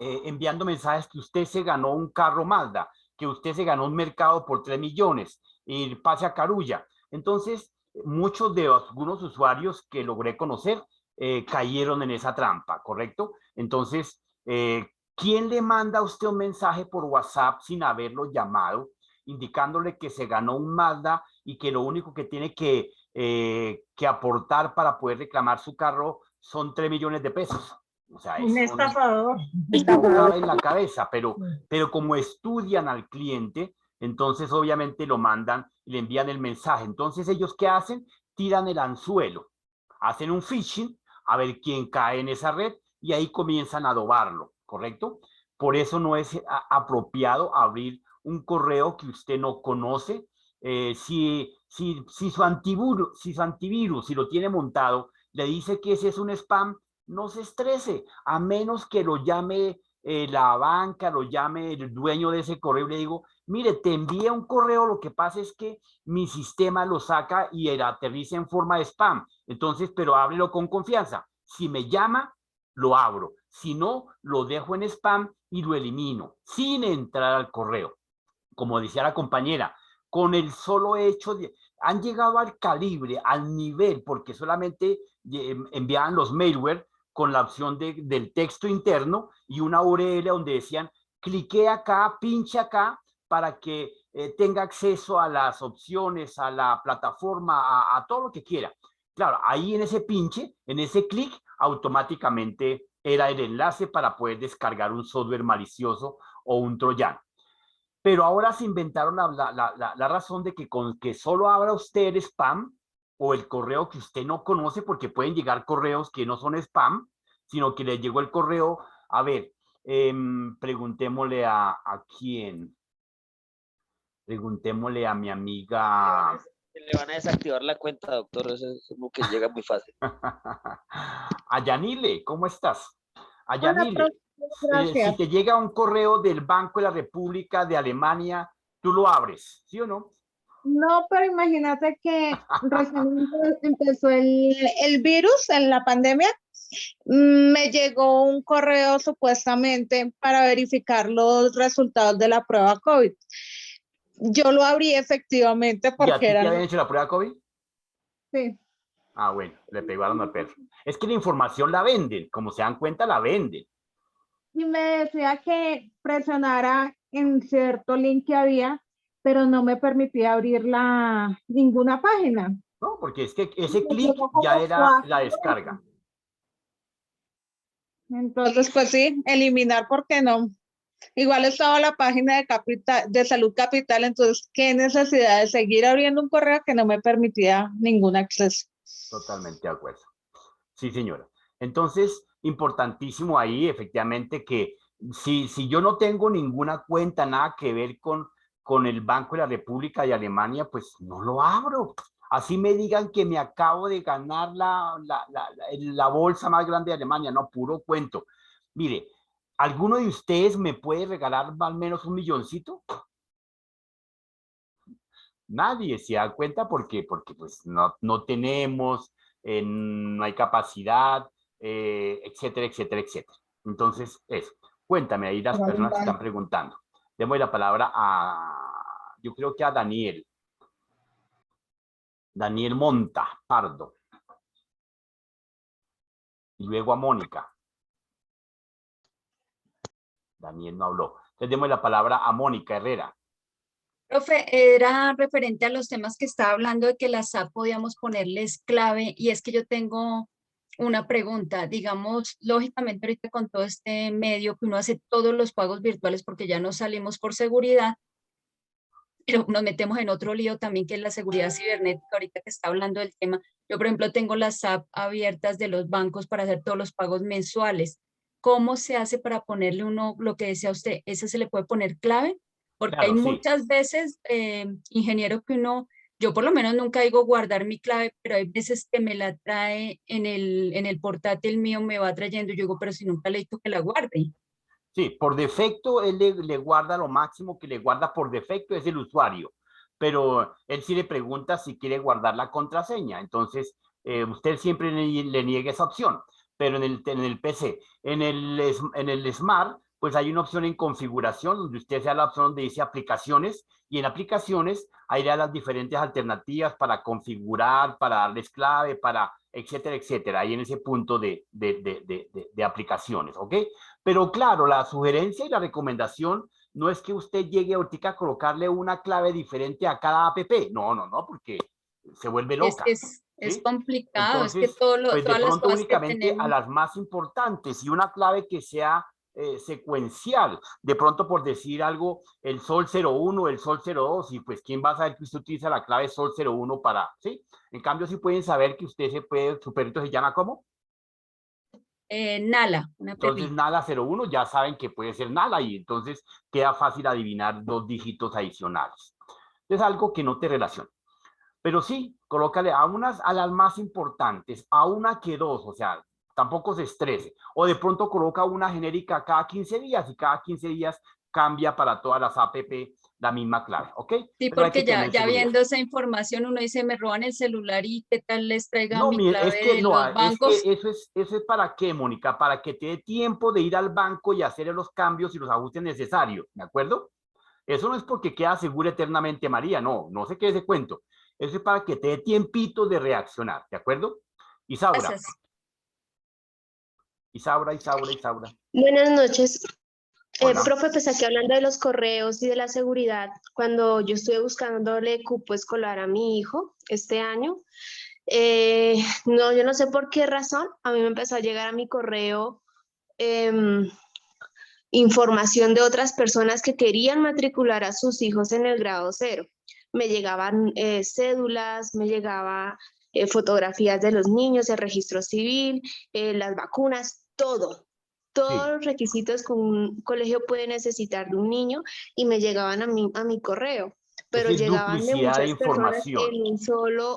enviando mensajes que usted se ganó un carro Mazda, que usted se ganó un mercado por 3 millones y pase a Carulla. Entonces, muchos de algunos usuarios que logré conocer cayeron en esa trampa, ¿correcto? Entonces, ¿quién le manda a usted un mensaje por WhatsApp sin haberlo llamado indicándole que se ganó un Mazda y que lo único que tiene que aportar para poder reclamar su carro son 3 millones de pesos. O sea, Un estafador. no cabe en la cabeza, pero como estudian al cliente, entonces obviamente lo mandan y le envían el mensaje. Entonces, ¿ellos qué hacen? Tiran el anzuelo, hacen un phishing, a ver quién cae en esa red, y ahí comienzan a adobarlo, ¿correcto? Por eso no es apropiado abrir un correo que usted no conoce. Si su antivirus, si lo tiene montado, le dice que ese es un spam, no se estrese, a menos que lo llame la banca, lo llame el dueño de ese correo y le digo, mire, te envía un correo, lo que pasa es que mi sistema lo saca y aterriza en forma de spam. Entonces, pero ábrelo con confianza. Si me llama, lo abro. Si no, lo dejo en spam y lo elimino, sin entrar al correo. Como decía la compañera, con el solo hecho de... Han llegado al calibre, al nivel, porque solamente enviaban los mailware con la opción del texto interno y una URL donde decían, clique acá, pinche acá, para que tenga acceso a las opciones, a la plataforma, a todo lo que quiera. Claro, ahí en ese pinche, en ese clic, automáticamente era el enlace para poder descargar un software malicioso o un troyano. Pero ahora se inventaron la razón de que con que solo abra usted el spam o el correo que usted no conoce, porque pueden llegar correos que no son spam, sino que le llegó el correo. A ver, preguntémosle a quién. Preguntémosle a mi amiga. Le van a desactivar la cuenta, doctor. Eso es lo que llega muy fácil. A Yanile, ¿cómo estás? A Yanile. Hola, gracias. Si te llega un correo del Banco de la República de Alemania, tú lo abres, ¿sí o no? No, pero imagínate que recién empezó el virus en la pandemia. Me llegó un correo supuestamente para verificar los resultados de la prueba COVID. Yo lo abrí efectivamente ¿Y a ti porque te eran... habían hecho la prueba COVID? Sí. Ah, bueno, le pegaron al perro. Es que la información la venden, como se dan cuenta, la venden. Y me decía que presionara en cierto link que había, pero no me permitía abrir ninguna página. No, porque es que ese clic ya era la descarga. Entonces, pues sí, eliminar porque no. Igual estaba la página de Salud Capital, entonces, ¿qué necesidad de seguir abriendo un correo que no me permitía ningún acceso? Totalmente de acuerdo. Sí, señora. Entonces, importantísimo ahí, efectivamente, que si yo no tengo ninguna cuenta, nada que ver con el Banco de la República de Alemania, pues no lo abro. Así me digan que me acabo de ganar la bolsa más grande de Alemania. No, puro cuento. Mire, ¿alguno de ustedes me puede regalar al menos $1 milloncito? Nadie se da cuenta porque pues no tenemos, no hay capacidad, etcétera, etcétera, etcétera. Entonces, eso. Cuéntame ahí las personas que están preguntando. Demos la palabra yo creo que a Daniel. Daniel Monta, Pardo. Y luego a Mónica. Daniel no habló. Entonces, demos la palabra a Mónica Herrera. Profe, era referente a los temas que estaba hablando de que las SAP podíamos ponerles clave, y es que yo tengo una pregunta. Digamos, lógicamente ahorita con todo este medio que uno hace todos los pagos virtuales porque ya no salimos por seguridad, pero nos metemos en otro lío también, que es la seguridad cibernética. Ahorita que está hablando del tema, yo por ejemplo tengo las SAP abiertas de los bancos para hacer todos los pagos mensuales. ¿Cómo se hace para ponerle uno, lo que decía usted, ese se le puede poner clave? Porque Claro, hay sí. muchas veces, ingeniero, que yo por lo menos nunca digo guardar mi clave, pero hay veces que me la trae en el portátil mío, me va trayendo, yo digo, pero si nunca le he dicho que la guarde. Sí, por defecto él le guarda lo máximo que le guarda por defecto es el usuario, pero él sí le pregunta si quiere guardar la contraseña. Entonces, usted siempre le niega esa opción, pero en el PC, en el Smart, pues hay una opción en configuración donde usted sea la opción donde dice aplicaciones, y en aplicaciones hay las diferentes alternativas para configurar, para darles clave, para etcétera, etcétera, ahí en ese punto de aplicaciones, ¿ok? Pero claro, la sugerencia y la recomendación no es que usted llegue ahorita a colocarle una clave diferente a cada app. No, porque se vuelve loca. Es complicado, Entonces, es que pues de todas las pronto cosas que únicamente tenemos. a las más importantes y una clave que sea secuencial. De pronto, por decir algo, el sol 01, el sol 02, y pues quién va a saber que usted utiliza la clave sol 01 para, ¿sí? En cambio, sí pueden saber que usted su perrito se llama ¿cómo? Nala, una Entonces, perrita. Nala 01 ya saben que puede ser Nala y entonces queda fácil adivinar 2 dígitos adicionales. Es algo que no te relaciona. Pero sí, colócale a las más importantes, a una que 2, o sea, tampoco se estrese. O de pronto coloca una genérica cada 15 días y cada 15 días cambia para todas las app la misma clave, ¿ok? Sí, pero hay que porque ya tener seguridad. viendo esa información uno dice, me roban el celular y qué tal les traigan No, mi mire, clave de los bancos. eso es para qué, Mónica, para que te dé tiempo de ir al banco y hacer los cambios y los ajustes necesarios, ¿de acuerdo? Eso no es porque queda segura eternamente María, no sé qué es ese cuento. Eso es para que te dé tiempito de reaccionar, ¿de acuerdo? Isaura. Gracias. Isaura. Buenas noches. Hola. Profe, pues aquí hablando de los correos y de la seguridad, cuando yo estuve buscándole cupo escolar a mi hijo este año, no, yo no sé por qué razón, a mí me empezó a llegar a mi correo información de otras personas que querían matricular a sus hijos en el grado 0. Me llegaban cédulas, me llegaba fotografías de los niños, el registro civil, las vacunas, todo. Todos los requisitos que un colegio puede necesitar de un niño y me llegaban a mi correo, pero llegaban de muchas personas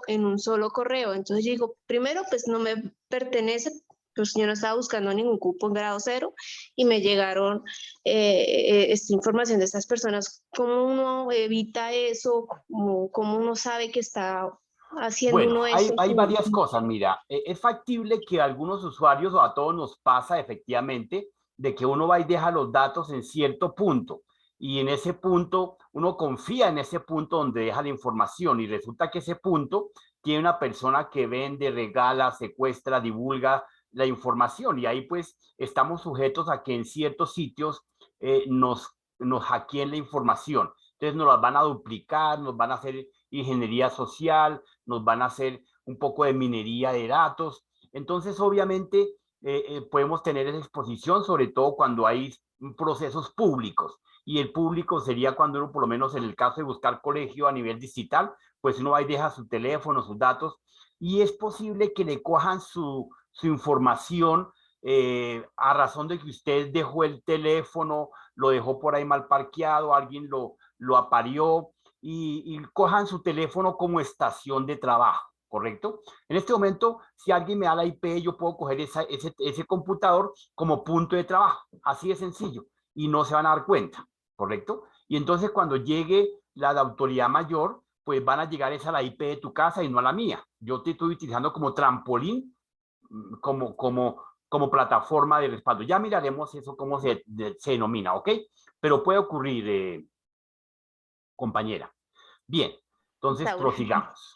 en un solo correo. Entonces yo digo, primero pues no me pertenece, pues yo no estaba buscando ningún cupo en grado 0 y me llegaron esta información de estas personas. ¿Cómo uno evita eso? ¿Cómo uno sabe que está haciendo bueno, uno eso? hay varias cosas, mira, es factible que a algunos usuarios o a todos nos pasa efectivamente de que uno va y deja los datos en cierto punto y en ese punto uno confía en ese punto donde deja la información y resulta que ese punto tiene una persona que vende, regala, secuestra, divulga la información y ahí pues estamos sujetos a que en ciertos sitios nos hackeen la información. Entonces nos las van a duplicar, nos van a hacer ingeniería social, nos van a hacer un poco de minería de datos. Entonces, obviamente, podemos tener esa exposición, sobre todo cuando hay procesos públicos. Y el público sería cuando uno, por lo menos en el caso de buscar colegio a nivel digital, pues uno va y deja su teléfono, sus datos, y es posible que le cojan su información a razón de que usted dejó el teléfono, lo dejó por ahí mal parqueado, alguien lo aparió, y cojan su teléfono como estación de trabajo, ¿correcto? En este momento, si alguien me da la IP, yo puedo coger ese computador como punto de trabajo, así de sencillo, y no se van a dar cuenta, ¿correcto? Y entonces cuando llegue la autoridad mayor, pues van a llegar a la IP de tu casa y no a la mía. Yo te estoy utilizando como trampolín, como plataforma de respaldo. Ya miraremos eso, cómo se denomina, ¿ok? Pero puede ocurrir, compañera. Bien, entonces prosigamos.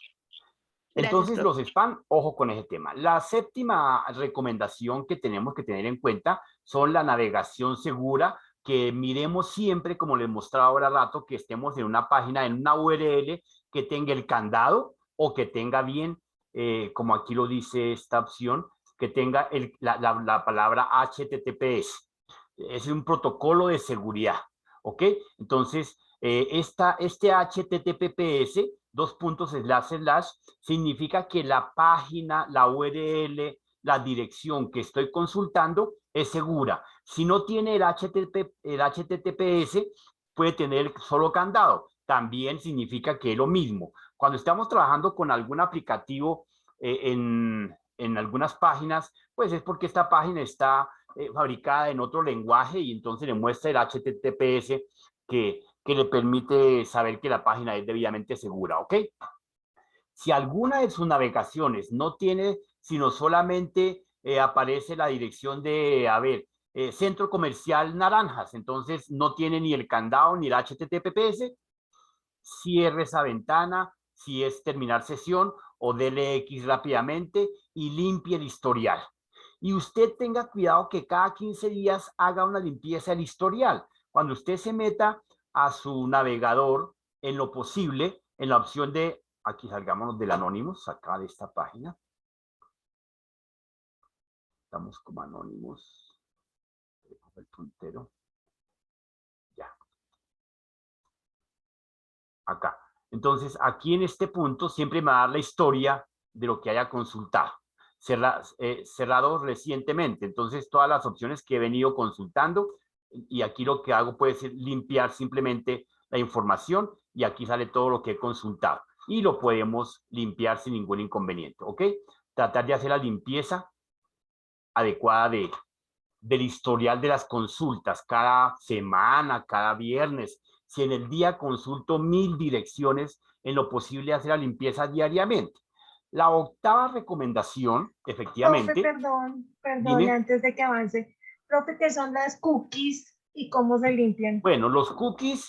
Entonces los spam, ojo con ese tema. La séptima recomendación que tenemos que tener en cuenta son la navegación segura, que miremos siempre, como les mostraba ahora rato, que estemos en una página, en una URL que tenga el candado o que tenga bien, como aquí lo dice esta opción, que tenga la palabra HTTPS. Es un protocolo de seguridad, ¿ok? Entonces, este HTTPS, // significa que la página, la URL, la dirección que estoy consultando es segura. Si no tiene el HTTPS, puede tener solo candado. También significa que es lo mismo. Cuando estamos trabajando con algún aplicativo en algunas páginas, pues es porque esta página está fabricada en otro lenguaje y entonces le muestra el HTTPS que le permite saber que la página es debidamente segura, ¿ok? Si alguna de sus navegaciones no tiene, sino solamente aparece la dirección de, Centro Comercial Naranjas, entonces no tiene ni el candado ni el HTTPS, cierre esa ventana, si es terminar sesión o dele X rápidamente y limpie el historial. Y usted tenga cuidado que cada 15 días haga una limpieza del historial. cuando usted se meta a su navegador, en lo posible, en la opción de, aquí salgámonos del Anonymous, acá de esta página. Estamos como Anonymous. El puntero. Ya. Acá. Entonces, aquí en este punto siempre me va a dar la historia de lo que haya consultado. Cerrado recientemente. Entonces, todas las opciones que he venido consultando, y aquí lo que hago puede ser limpiar simplemente la información, y aquí sale todo lo que he consultado. Y lo podemos limpiar sin ningún inconveniente, ¿ok? Tratar de hacer la limpieza adecuada del historial de las consultas, cada semana, cada viernes. Si en el día consulto 1000 direcciones, en lo posible hacer la limpieza diariamente. La octava recomendación, efectivamente. Profe, perdón, Dime. antes de que avance. Profe, ¿qué son las cookies y cómo se limpian? Bueno, los cookies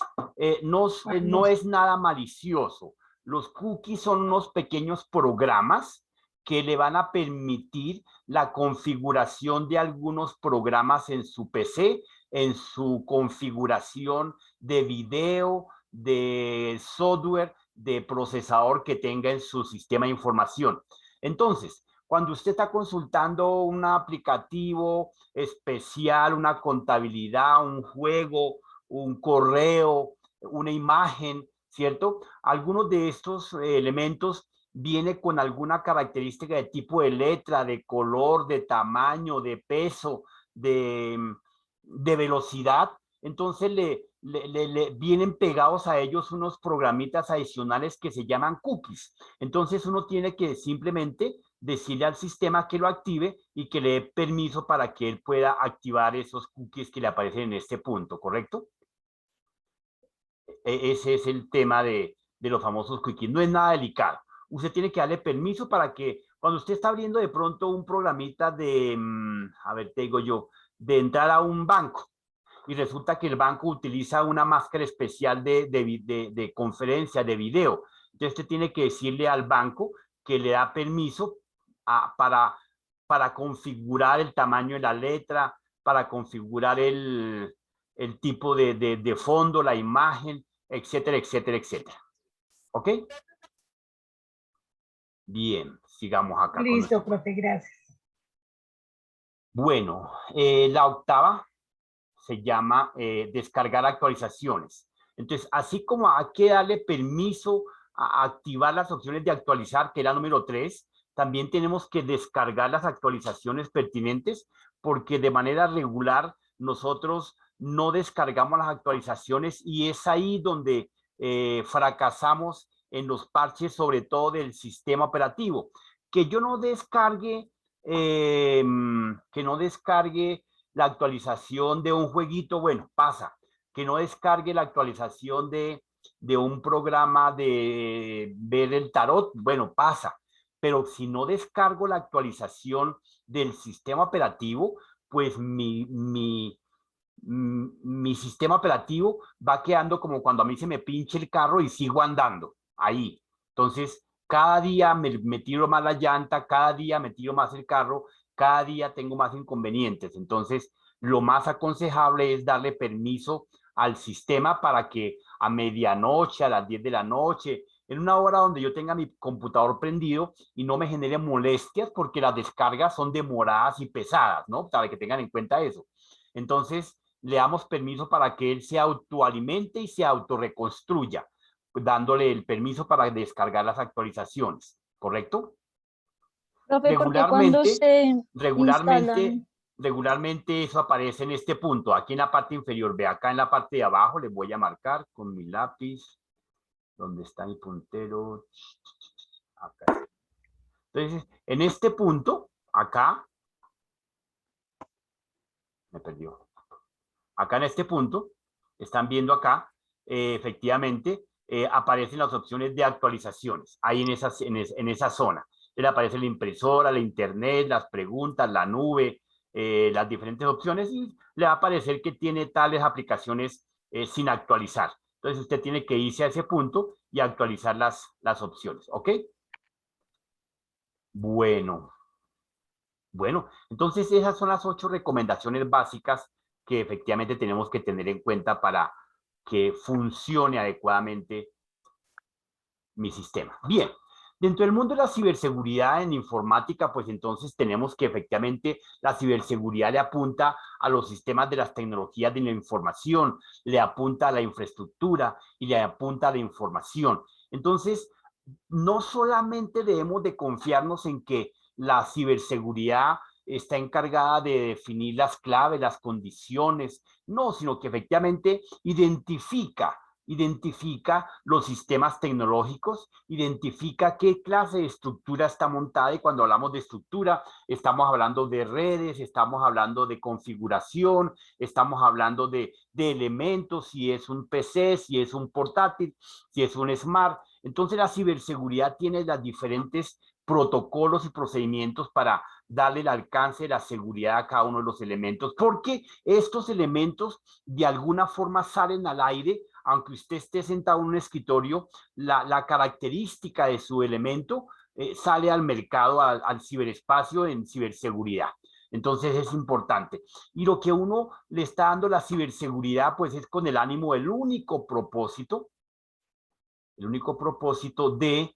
no es nada malicioso. Los cookies son unos pequeños programas que le van a permitir la configuración de algunos programas en su PC, en su configuración de video, de software, de procesador que tenga en su sistema de información. Entonces, cuando usted está consultando un aplicativo especial, una contabilidad, un juego, un correo, una imagen, ¿cierto? Algunos de estos elementos viene con alguna característica de tipo de letra, de color, de tamaño, de peso, de velocidad. Entonces le vienen pegados a ellos unos programitas adicionales que se llaman cookies. Entonces uno tiene que simplemente decirle al sistema que lo active y que le dé permiso para que él pueda activar esos cookies que le aparecen en este punto, ¿correcto? Ese es el tema de los famosos cookies. No es nada delicado. Usted tiene que darle permiso para que cuando usted está abriendo de pronto un programita de, a ver, te digo yo, de entrar a un banco y resulta que el banco utiliza una máscara especial de conferencia, de video. Entonces usted tiene que decirle al banco que le da permiso para configurar el tamaño de la letra, para configurar el tipo de fondo, la imagen, etcétera, etcétera, etcétera. ¿Ok? Bien, sigamos acá. Listo, profe, gracias. Bueno, la octava se llama descargar actualizaciones. Entonces, así como hay que darle permiso a activar las opciones de actualizar, que era número 3, también tenemos que descargar las actualizaciones pertinentes, porque de manera regular nosotros no descargamos las actualizaciones y es ahí donde fracasamos en los parches, sobre todo del sistema operativo. Que yo no descargue, la actualización de un jueguito, bueno, pasa. Que no descargue la actualización de un programa de ver el tarot, bueno, pasa. Pero si no descargo la actualización del sistema operativo, pues mi sistema operativo va quedando como cuando a mí se me pinche el carro y sigo andando ahí. Entonces, cada día me tiro más la llanta, cada día me tiro más el carro, cada día tengo más inconvenientes. Entonces, lo más aconsejable es darle permiso al sistema para que a medianoche, a las 10 de la noche, en una hora donde yo tenga mi computador prendido y no me genere molestias, porque las descargas son demoradas y pesadas, ¿no? Para que tengan en cuenta eso. Entonces, le damos permiso para que él se autoalimente y se autorreconstruya, dándole el permiso para descargar las actualizaciones, ¿correcto? Profe, porque cuando se regularmente eso aparece en este punto, aquí en la parte inferior. Ve acá en la parte de abajo, les voy a marcar con mi lápiz, donde está mi puntero. Acá. Entonces, en este punto, acá, me perdió. Acá en este punto, están viendo acá, efectivamente, aparecen las opciones de actualizaciones, ahí en esa zona. Le aparece la impresora, la internet, las preguntas, la nube, las diferentes opciones, y le va a aparecer que tiene tales aplicaciones sin actualizar. Entonces usted tiene que irse a ese punto y actualizar las opciones, ¿ok? Bueno, entonces esas son las 8 recomendaciones básicas que efectivamente tenemos que tener en cuenta para que funcione adecuadamente mi sistema. Bien, dentro del mundo de la ciberseguridad en informática, pues entonces tenemos que efectivamente la ciberseguridad le apunta a los sistemas de las tecnologías de la información, le apunta a la infraestructura y le apunta a la información. Entonces, no solamente debemos de confiarnos en que la ciberseguridad está encargada de definir las claves, las condiciones, no, sino que efectivamente identifica los sistemas tecnológicos, identifica qué clase de estructura está montada, y cuando hablamos de estructura estamos hablando de redes, estamos hablando de configuración, estamos hablando de elementos, si es un PC, si es un portátil, si es un smart. Entonces la ciberseguridad tiene los diferentes protocolos y procedimientos para darle el alcance de la seguridad a cada uno de los elementos, porque estos elementos de alguna forma salen al aire. Aunque usted esté sentado en un escritorio, la característica de su elemento sale al mercado, al ciberespacio en ciberseguridad. Entonces es importante. Y lo que uno le está dando la ciberseguridad, pues es con el ánimo, el único propósito de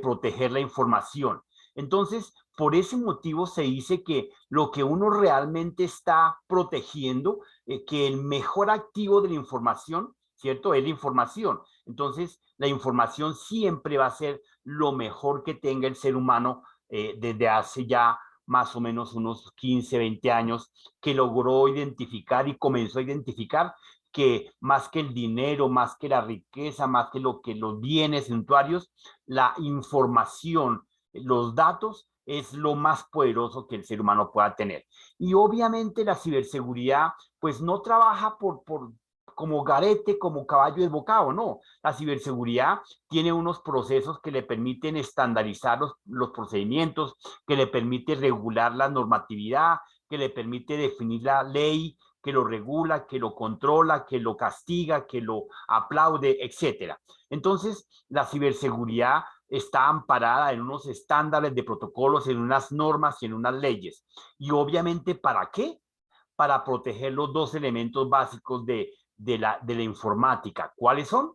proteger la información. Entonces, por ese motivo se dice que lo que uno realmente está protegiendo, que el mejor activo de la información, ¿cierto?, es la información. Entonces, la información siempre va a ser lo mejor que tenga el ser humano desde hace ya más o menos unos 15, 20 años, que logró identificar y comenzó a identificar que más que el dinero, más que la riqueza, más que los bienes suntuarios, la información, los datos, es lo más poderoso que el ser humano pueda tener. Y obviamente la ciberseguridad, pues no trabaja como garete, como caballo desbocado, no. La ciberseguridad tiene unos procesos que le permiten estandarizar los procedimientos, que le permite regular la normatividad, que le permite definir la ley, que lo regula, que lo controla, que lo castiga, que lo aplaude, etc. Entonces, la ciberseguridad está amparada en unos estándares de protocolos, en unas normas y en unas leyes. Y obviamente, ¿para qué? Para proteger los dos elementos básicos de la informática. ¿Cuáles son?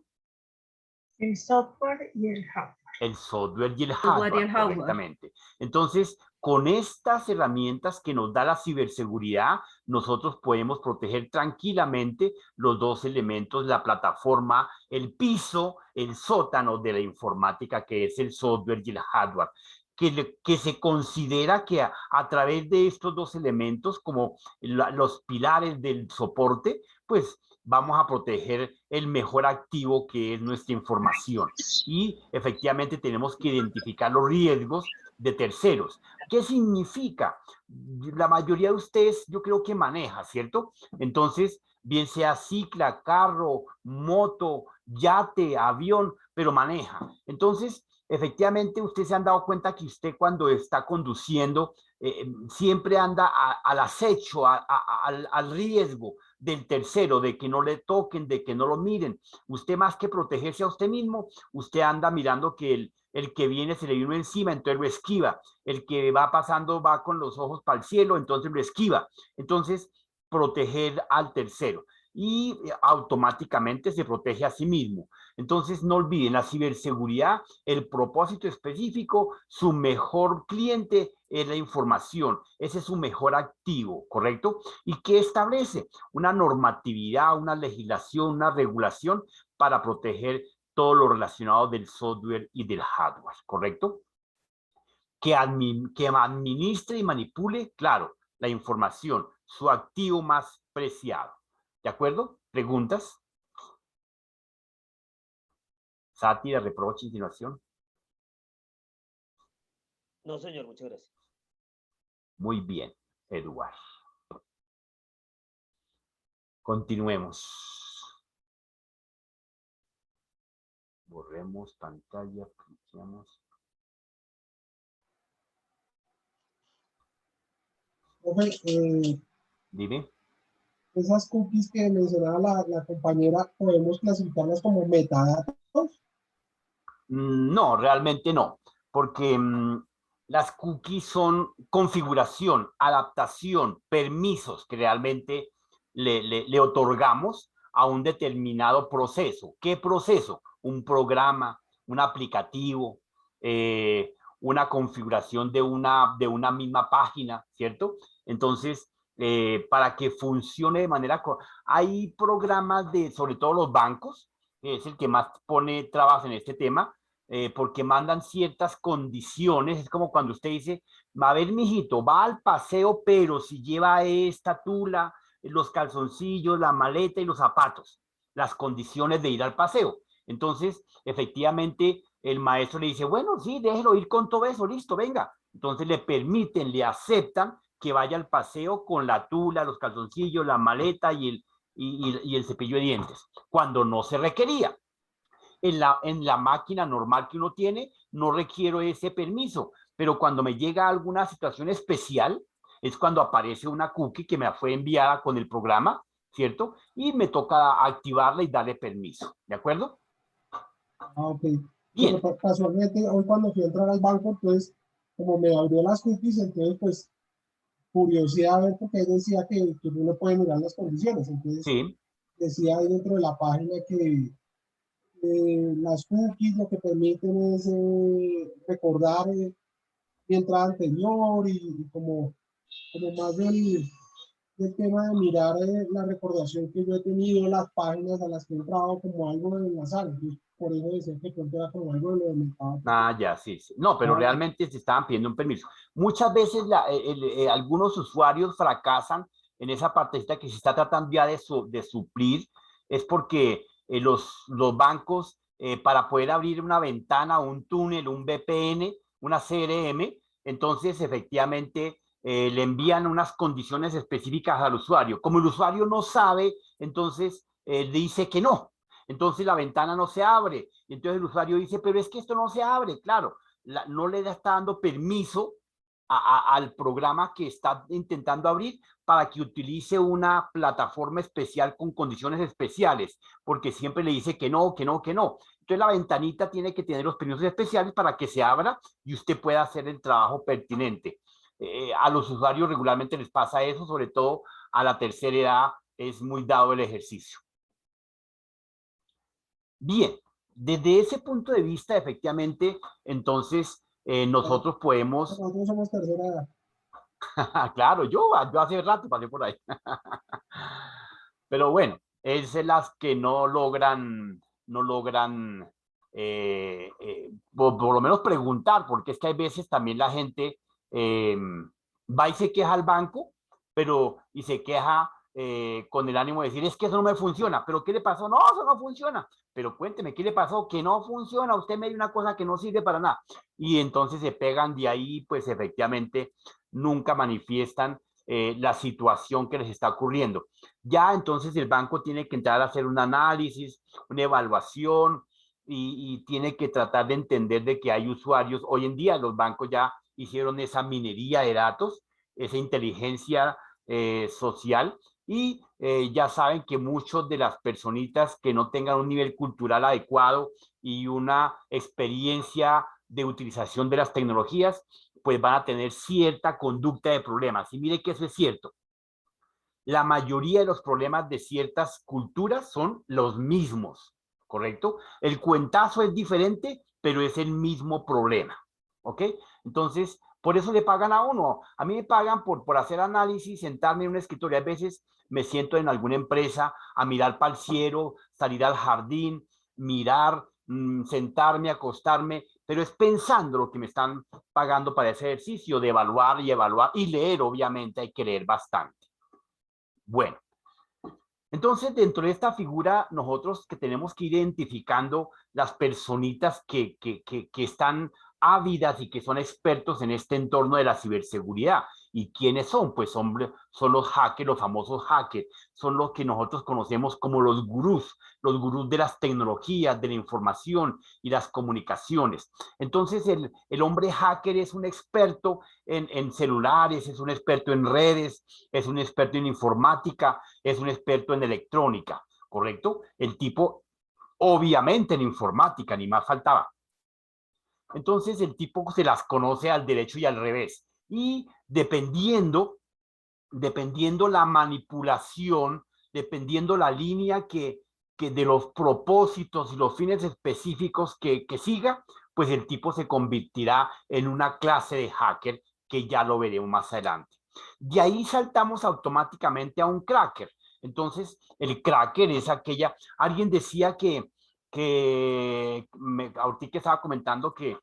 El software y el hardware. El software y el hardware, correctamente. Entonces, con estas herramientas que nos da la ciberseguridad, nosotros podemos proteger tranquilamente los dos elementos, la plataforma, el piso, el sótano de la informática, que es el software y el hardware. Que se considera que a través de estos dos elementos, como los pilares del soporte, pues vamos a proteger el mejor activo, que es nuestra información. Y efectivamente tenemos que identificar los riesgos de terceros. ¿Qué significa? La mayoría de ustedes yo creo que maneja, ¿cierto? Entonces, bien sea cicla, carro, moto, yate, avión, pero maneja. Entonces, efectivamente, ustedes se han dado cuenta que usted cuando está conduciendo siempre anda al acecho, al riesgo del tercero, de que no le toquen, de que no lo miren. Usted, más que protegerse a usted mismo, usted anda mirando que el que viene se le vino encima, entonces lo esquiva. El que va pasando va con los ojos para el cielo, entonces lo esquiva. Entonces, proteger al tercero. Y automáticamente se protege a sí mismo. Entonces, no olviden, la ciberseguridad, el propósito específico, su mejor cliente es la información. Ese es su mejor activo, ¿correcto? ¿Y qué establece? Una normatividad, una legislación, una regulación para proteger todo lo relacionado del software y del hardware, ¿correcto? Que administre y manipule, claro, la información, su activo más preciado. ¿De acuerdo? ¿Preguntas? Sátira, reproche, insinuación. No, señor, muchas gracias. Muy bien, Eduardo. Continuemos. Borremos pantalla, cliqueamos. Dime. Esas cookies que mencionaba la compañera, ¿podemos clasificarlas como metadatos? No, realmente no, porque Las cookies son configuración, adaptación, permisos que realmente le otorgamos a un determinado proceso. ¿Qué proceso? Un programa, un aplicativo, una configuración de una misma página, ¿cierto? Entonces, para que funcione de manera... Hay programas sobre todo los bancos, que es el que más pone trabas en este tema, porque mandan ciertas condiciones. Es como cuando usted dice, a ver, mijito, va al paseo, pero si lleva esta tula, los calzoncillos, la maleta y los zapatos, las condiciones de ir al paseo. Entonces, efectivamente, el maestro le dice, bueno, sí, déjelo ir con todo eso, listo, venga. Entonces le permiten, le aceptan que vaya al paseo con la tula, los calzoncillos, la maleta y el cepillo de dientes, cuando no se requería. En la máquina normal que uno tiene, no requiero ese permiso, pero cuando me llega alguna situación especial, es cuando aparece una cookie que me fue enviada con el programa, ¿cierto? Y me toca activarla y darle permiso, ¿de acuerdo? Ok. Bien. Pero casualmente, hoy cuando fui a entrar al banco, entonces, como me abrió las cookies, entonces, pues, curiosidad a ver, porque ahí decía que uno puede mirar las condiciones. Entonces, sí. Decía ahí dentro de la página que las cookies lo que permiten es recordar mi entrada anterior y como más del tema de mirar la recordación que yo he tenido, las páginas a las que he entrado como algo de enlazar. Entonces, por eso decía que pronto era como algo de lo de mercado. Ya, sí, sí. No, pero realmente se estaban pidiendo un permiso. Muchas veces algunos usuarios fracasan en esa partecita que se está tratando ya de suplir, es porque los bancos, para poder abrir una ventana, un túnel, un VPN, una CRM, entonces efectivamente le envían unas condiciones específicas al usuario. Como el usuario no sabe, entonces dice que no. Entonces la ventana no se abre. Y entonces el usuario dice, pero es que esto no se abre. Claro, no le está dando permiso al programa que está intentando abrir para que utilice una plataforma especial con condiciones especiales, porque siempre le dice que no, que no, que no. Entonces la ventanita tiene que tener los permisos especiales para que se abra y usted pueda hacer el trabajo pertinente. A los usuarios regularmente les pasa eso, sobre todo a la tercera edad es muy dado el ejercicio. Bien, desde ese punto de vista, efectivamente, entonces nosotros podemos... Nosotros somos tercera edad. Claro, yo hace rato pasé por ahí. Pero bueno, es de las que no logran por lo menos preguntar, porque es que hay veces también la gente va y se queja al banco, y se queja con el ánimo de decir, es que eso no me funciona. ¿Pero qué le pasó? No, eso no funciona. Pero cuénteme, ¿qué le pasó? Que no funciona, usted me dio una cosa que no sirve para nada. Y entonces se pegan de ahí, pues efectivamente nunca manifiestan la situación que les está ocurriendo. Ya entonces el banco tiene que entrar a hacer un análisis, una evaluación y tiene que tratar de entender de que hay usuarios. Hoy en día los bancos ya hicieron esa minería de datos, esa inteligencia social y ya saben que muchos de las personitas que no tengan un nivel cultural adecuado y una experiencia de utilización de las tecnologías, pues van a tener cierta conducta de problemas. Y mire que eso es cierto. La mayoría de los problemas de ciertas culturas son los mismos, ¿correcto? El cuentazo es diferente, pero es el mismo problema, ¿ok? Entonces, por eso le pagan a uno. A mí me pagan por hacer análisis, sentarme en un escritorio. A veces me siento en alguna empresa a mirar para el cielo, salir al jardín, mirar, sentarme, acostarme, pero es pensando lo que me están pagando para ese ejercicio de evaluar y leer, obviamente hay que leer bastante. Bueno, entonces dentro de esta figura nosotros que tenemos que ir identificando las personitas que están ávidas y que son expertos en este entorno de la ciberseguridad. ¿Y quiénes son? Pues son los hackers, los famosos hackers, son los que nosotros conocemos como los gurús de las tecnologías, de la información y las comunicaciones. Entonces el hombre hacker es un experto en celulares, es un experto en redes, es un experto en informática, es un experto en electrónica, ¿correcto? El tipo, obviamente en informática, ni más faltaba. Entonces el tipo se las conoce al derecho y al revés. Y dependiendo la manipulación, dependiendo la línea que de los propósitos y los fines específicos que siga, pues el tipo se convertirá en una clase de hacker, que ya lo veremos más adelante. De ahí saltamos automáticamente a un cracker. Entonces, el cracker es aquella... Alguien decía ahorita que estaba comentando que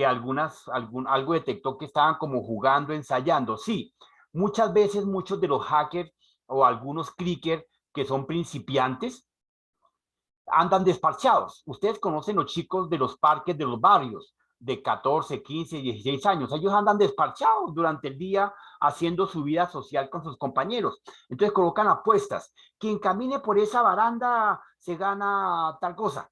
algo detectó que estaban como jugando, ensayando. Sí, muchas veces muchos de los hackers o algunos crackers que son principiantes andan desparchados. Ustedes conocen los chicos de los parques de los barrios de 14, 15, 16 años. Ellos andan desparchados durante el día haciendo su vida social con sus compañeros. Entonces colocan apuestas. Quien camine por esa baranda se gana tal cosa.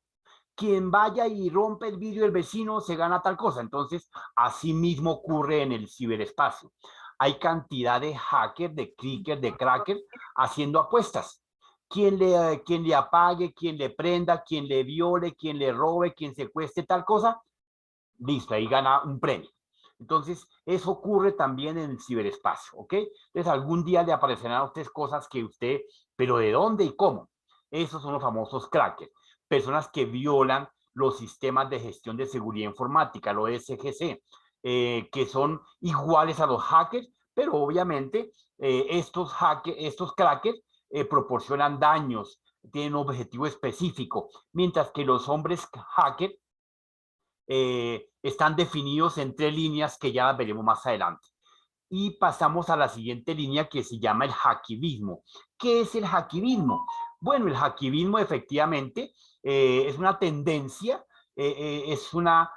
Quien vaya y rompe el vidrio del vecino se gana tal cosa. Entonces, así mismo ocurre en el ciberespacio. Hay cantidad de hackers, de clickers, de crackers haciendo apuestas. Quien le apague, quien le prenda, quien le viole, quien le robe, quien secuestre tal cosa, listo, ahí gana un premio. Entonces, eso ocurre también en el ciberespacio, ¿ok? Entonces, algún día le aparecerán a ustedes cosas que usted, pero ¿de dónde y cómo? Esos son los famosos crackers. Personas que violan los sistemas de gestión de seguridad informática, los SGC, que son iguales a los hackers, pero obviamente estos crackers proporcionan daños, tienen un objetivo específico, mientras que los hombres hackers están definidos en 3 líneas que ya veremos más adelante. Y pasamos a la siguiente línea, que se llama el hacktivismo. ¿Qué es el hacktivismo? Bueno, el hacktivismo efectivamente es una tendencia, es una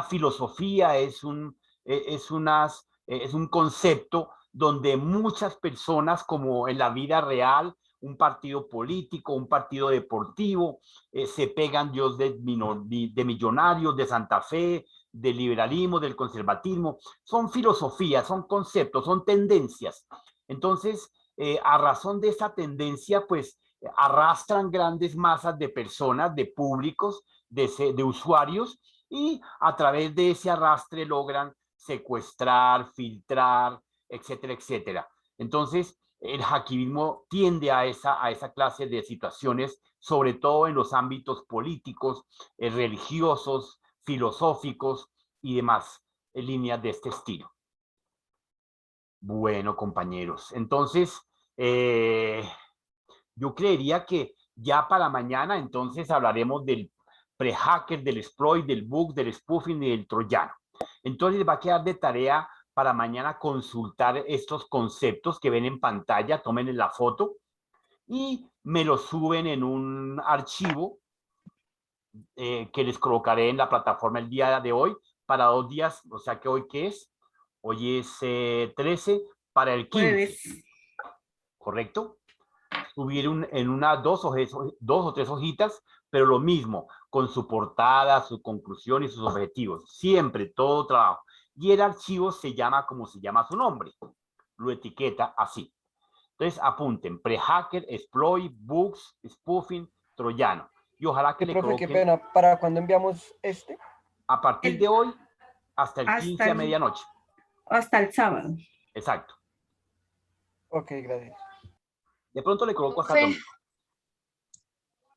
filosofía, es un concepto donde muchas personas, como en la vida real, un partido político, un partido deportivo, se pegan Dios de Millonarios, de Santa Fe, del liberalismo, del conservatismo. Son filosofías, son conceptos, son tendencias. Entonces, a razón de esa tendencia, pues arrastran grandes masas de personas, de públicos, de usuarios, y a través de ese arrastre logran secuestrar, filtrar, etcétera, etcétera. Entonces, el hacktivismo tiende a esa clase de situaciones, sobre todo en los ámbitos políticos, religiosos, filosóficos y demás líneas de este estilo. Bueno, compañeros, entonces yo creería que ya para mañana entonces hablaremos del pre-hacker, del exploit, del bug, del spoofing y del troyano. Entonces les va a quedar de tarea para mañana consultar estos conceptos que ven en pantalla, tomen la foto y me los suben en un archivo que les colocaré en la plataforma el día de hoy para 2 días, o sea que hoy ¿qué es? Hoy es 13 para el 15. Jueves. ¿Correcto? Subir en unas 2 o 3 hojitas, pero lo mismo, con su portada, su conclusión y sus objetivos. Siempre, todo trabajo. Y el archivo se llama como se llama su nombre. Lo etiqueta así. Entonces apunten, pre-hacker, exploit, bugs, spoofing, troyano. Y ojalá que le profe, coloquen... qué pena, ¿para cuándo enviamos este? A partir de hoy hasta el 15 a medianoche. Hasta el sábado. Exacto. Ok, gracias. De pronto le coloco hasta el domingo.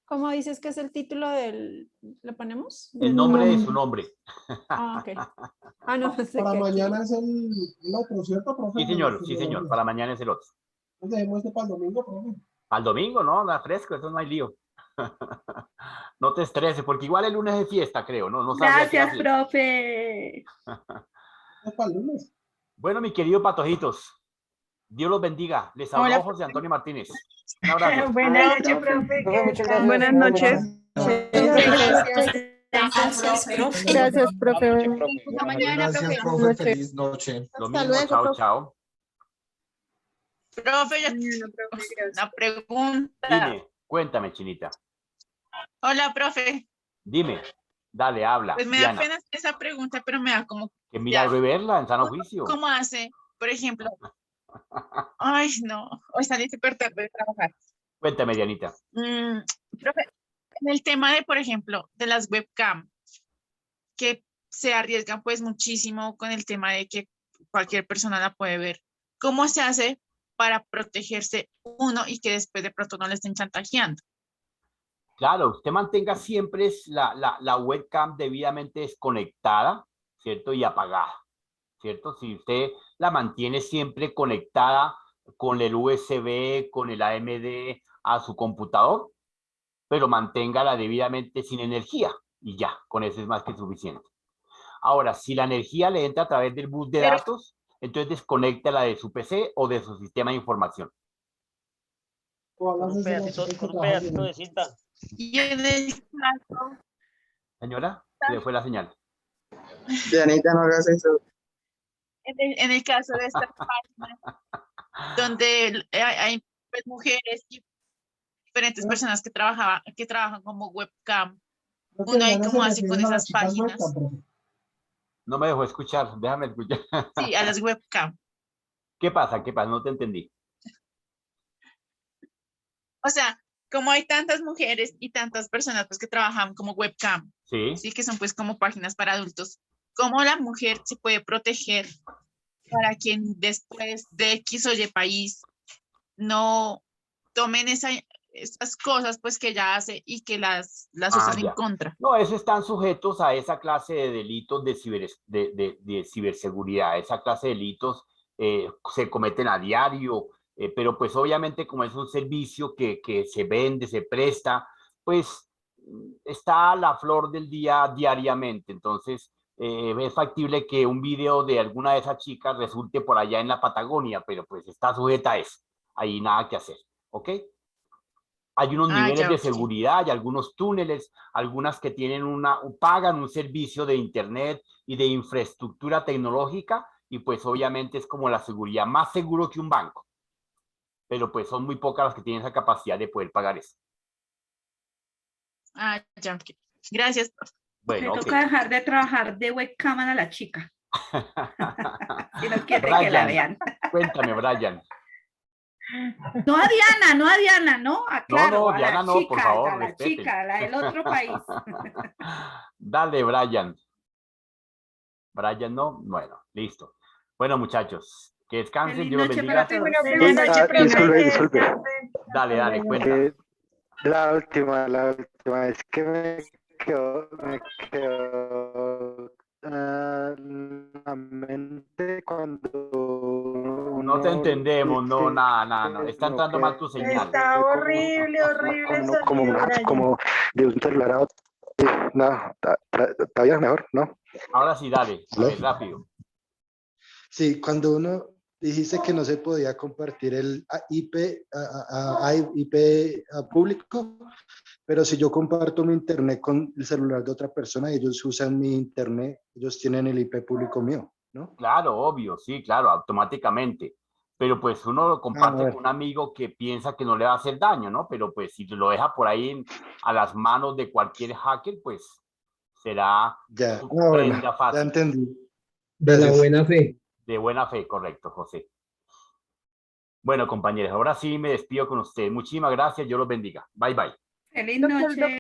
¿Cómo dices que es el título del... ¿Lo ponemos? El nombre de su nombre. Ah, ok. Ah, no, sé para que mañana aquí... es el otro, ¿cierto, profe? Sí, señor. Para mañana es el otro. Entonces dejemos este para el domingo, profe. Al domingo, ¿no? Da fresco, eso no hay lío. No te estreses, porque igual el lunes es fiesta, creo, ¿no? Gracias, profe. Es para el lunes. Bueno, mi querido Patojitos, Dios los bendiga. Les habló José Antonio Martínez. Un abrazo. Buenas noches, profe. Muchas gracias. Buenas noches. Gracias, profe. Hasta mañana, Gracias, profe. profe. Feliz noche. Lo Hasta mismo, luego, chao, profe. chao. Profe, una pregunta. Dime, cuéntame, Chinita. Hola, profe. Dime, dale, habla. Pues me Diana. da pena esa pregunta, pero me da como... Que milagro y verla en sano juicio. ¿Cómo hace, por ejemplo? Ay, no, hoy salí súper tarde de trabajar. Cuéntame, Dianita. Profe, en el tema de, por ejemplo, de las webcam, que se arriesgan pues muchísimo con el tema de que cualquier persona la puede ver. ¿Cómo se hace para protegerse uno y que después de pronto no le estén chantajeando? Claro, usted mantenga siempre la webcam debidamente desconectada, ¿cierto? Y apagada, ¿cierto? Si usted la mantiene siempre conectada con el USB, con el AMD a su computador, pero manténgala debidamente sin energía y ya, con eso es más que suficiente. Ahora, si la energía le entra a través del bus de datos, entonces desconéctela de su PC o de su sistema de información. Con un pedacito de cinta. Y en el caso, Señora, se le fue la señal. Dianita, no hagas eso. en el caso de estas páginas, donde hay pues, mujeres y diferentes personas que trabajan como webcam, uno ahí como así con esas páginas. No me dejó escuchar, déjame escuchar. Sí, a las webcam. ¿Qué pasa? ¿Qué pasa? No te entendí. O sea, como hay tantas mujeres y tantas personas pues que trabajan como webcam, sí, que son pues como páginas para adultos, ¿cómo la mujer se puede proteger para que después de X o Y país no tomen esas cosas pues que ella hace y que las usan en contra? No, eso están sujetos a esa clase de delitos de ciberseguridad. Esa clase de delitos se cometen a diario, pero pues obviamente como es un servicio que se vende, se presta, pues está a la flor del día diariamente. Entonces es factible que un video de alguna de esas chicas resulte por allá en la Patagonia, pero pues está sujeta a eso. Ahí nada que hacer, ¿ok? Hay unos niveles de seguridad, hay algunos túneles, algunas que tienen pagan un servicio de internet y de infraestructura tecnológica y pues obviamente es como la seguridad, más seguro que un banco. Pero pues son muy pocas las que tienen esa capacidad de poder pagar eso. Ya. Gracias. Bueno, Me toca dejar de trabajar de webcam a la chica. Si no quiere que la vean. Cuéntame, Brian. No a Diana, ¿no? Aclaro, no, Diana no, por favor, a la respeten. chica, la del otro país. Dale, Brian. Brian no, bueno, listo. Bueno, muchachos, que descansen, Dios los bendiga. Disculpe. Dale, cuenta. La última es que me quedó la mente cuando no te entendemos, no, nada. Está entrando mal tu señal. Está horrible como de un celular a otro. No, está bien, mejor, ¿no? Ahora sí, dale, a ver, rápido. Sí, cuando uno dijiste que no se podía compartir el IP público, pero si yo comparto mi internet con el celular de otra persona y ellos usan mi internet, ellos tienen el IP público mío, ¿no? Claro, obvio, sí, claro, automáticamente. Pero pues uno lo comparte con un amigo que piensa que no le va a hacer daño, ¿no? Pero pues si lo deja por ahí a las manos de cualquier hacker, pues será prenda fácil. Ya entendí. De la buena fe. De buena fe, correcto, José. Bueno, compañeros, ahora sí me despido con ustedes. Muchísimas gracias, Dios los bendiga. Bye, bye. Feliz noche.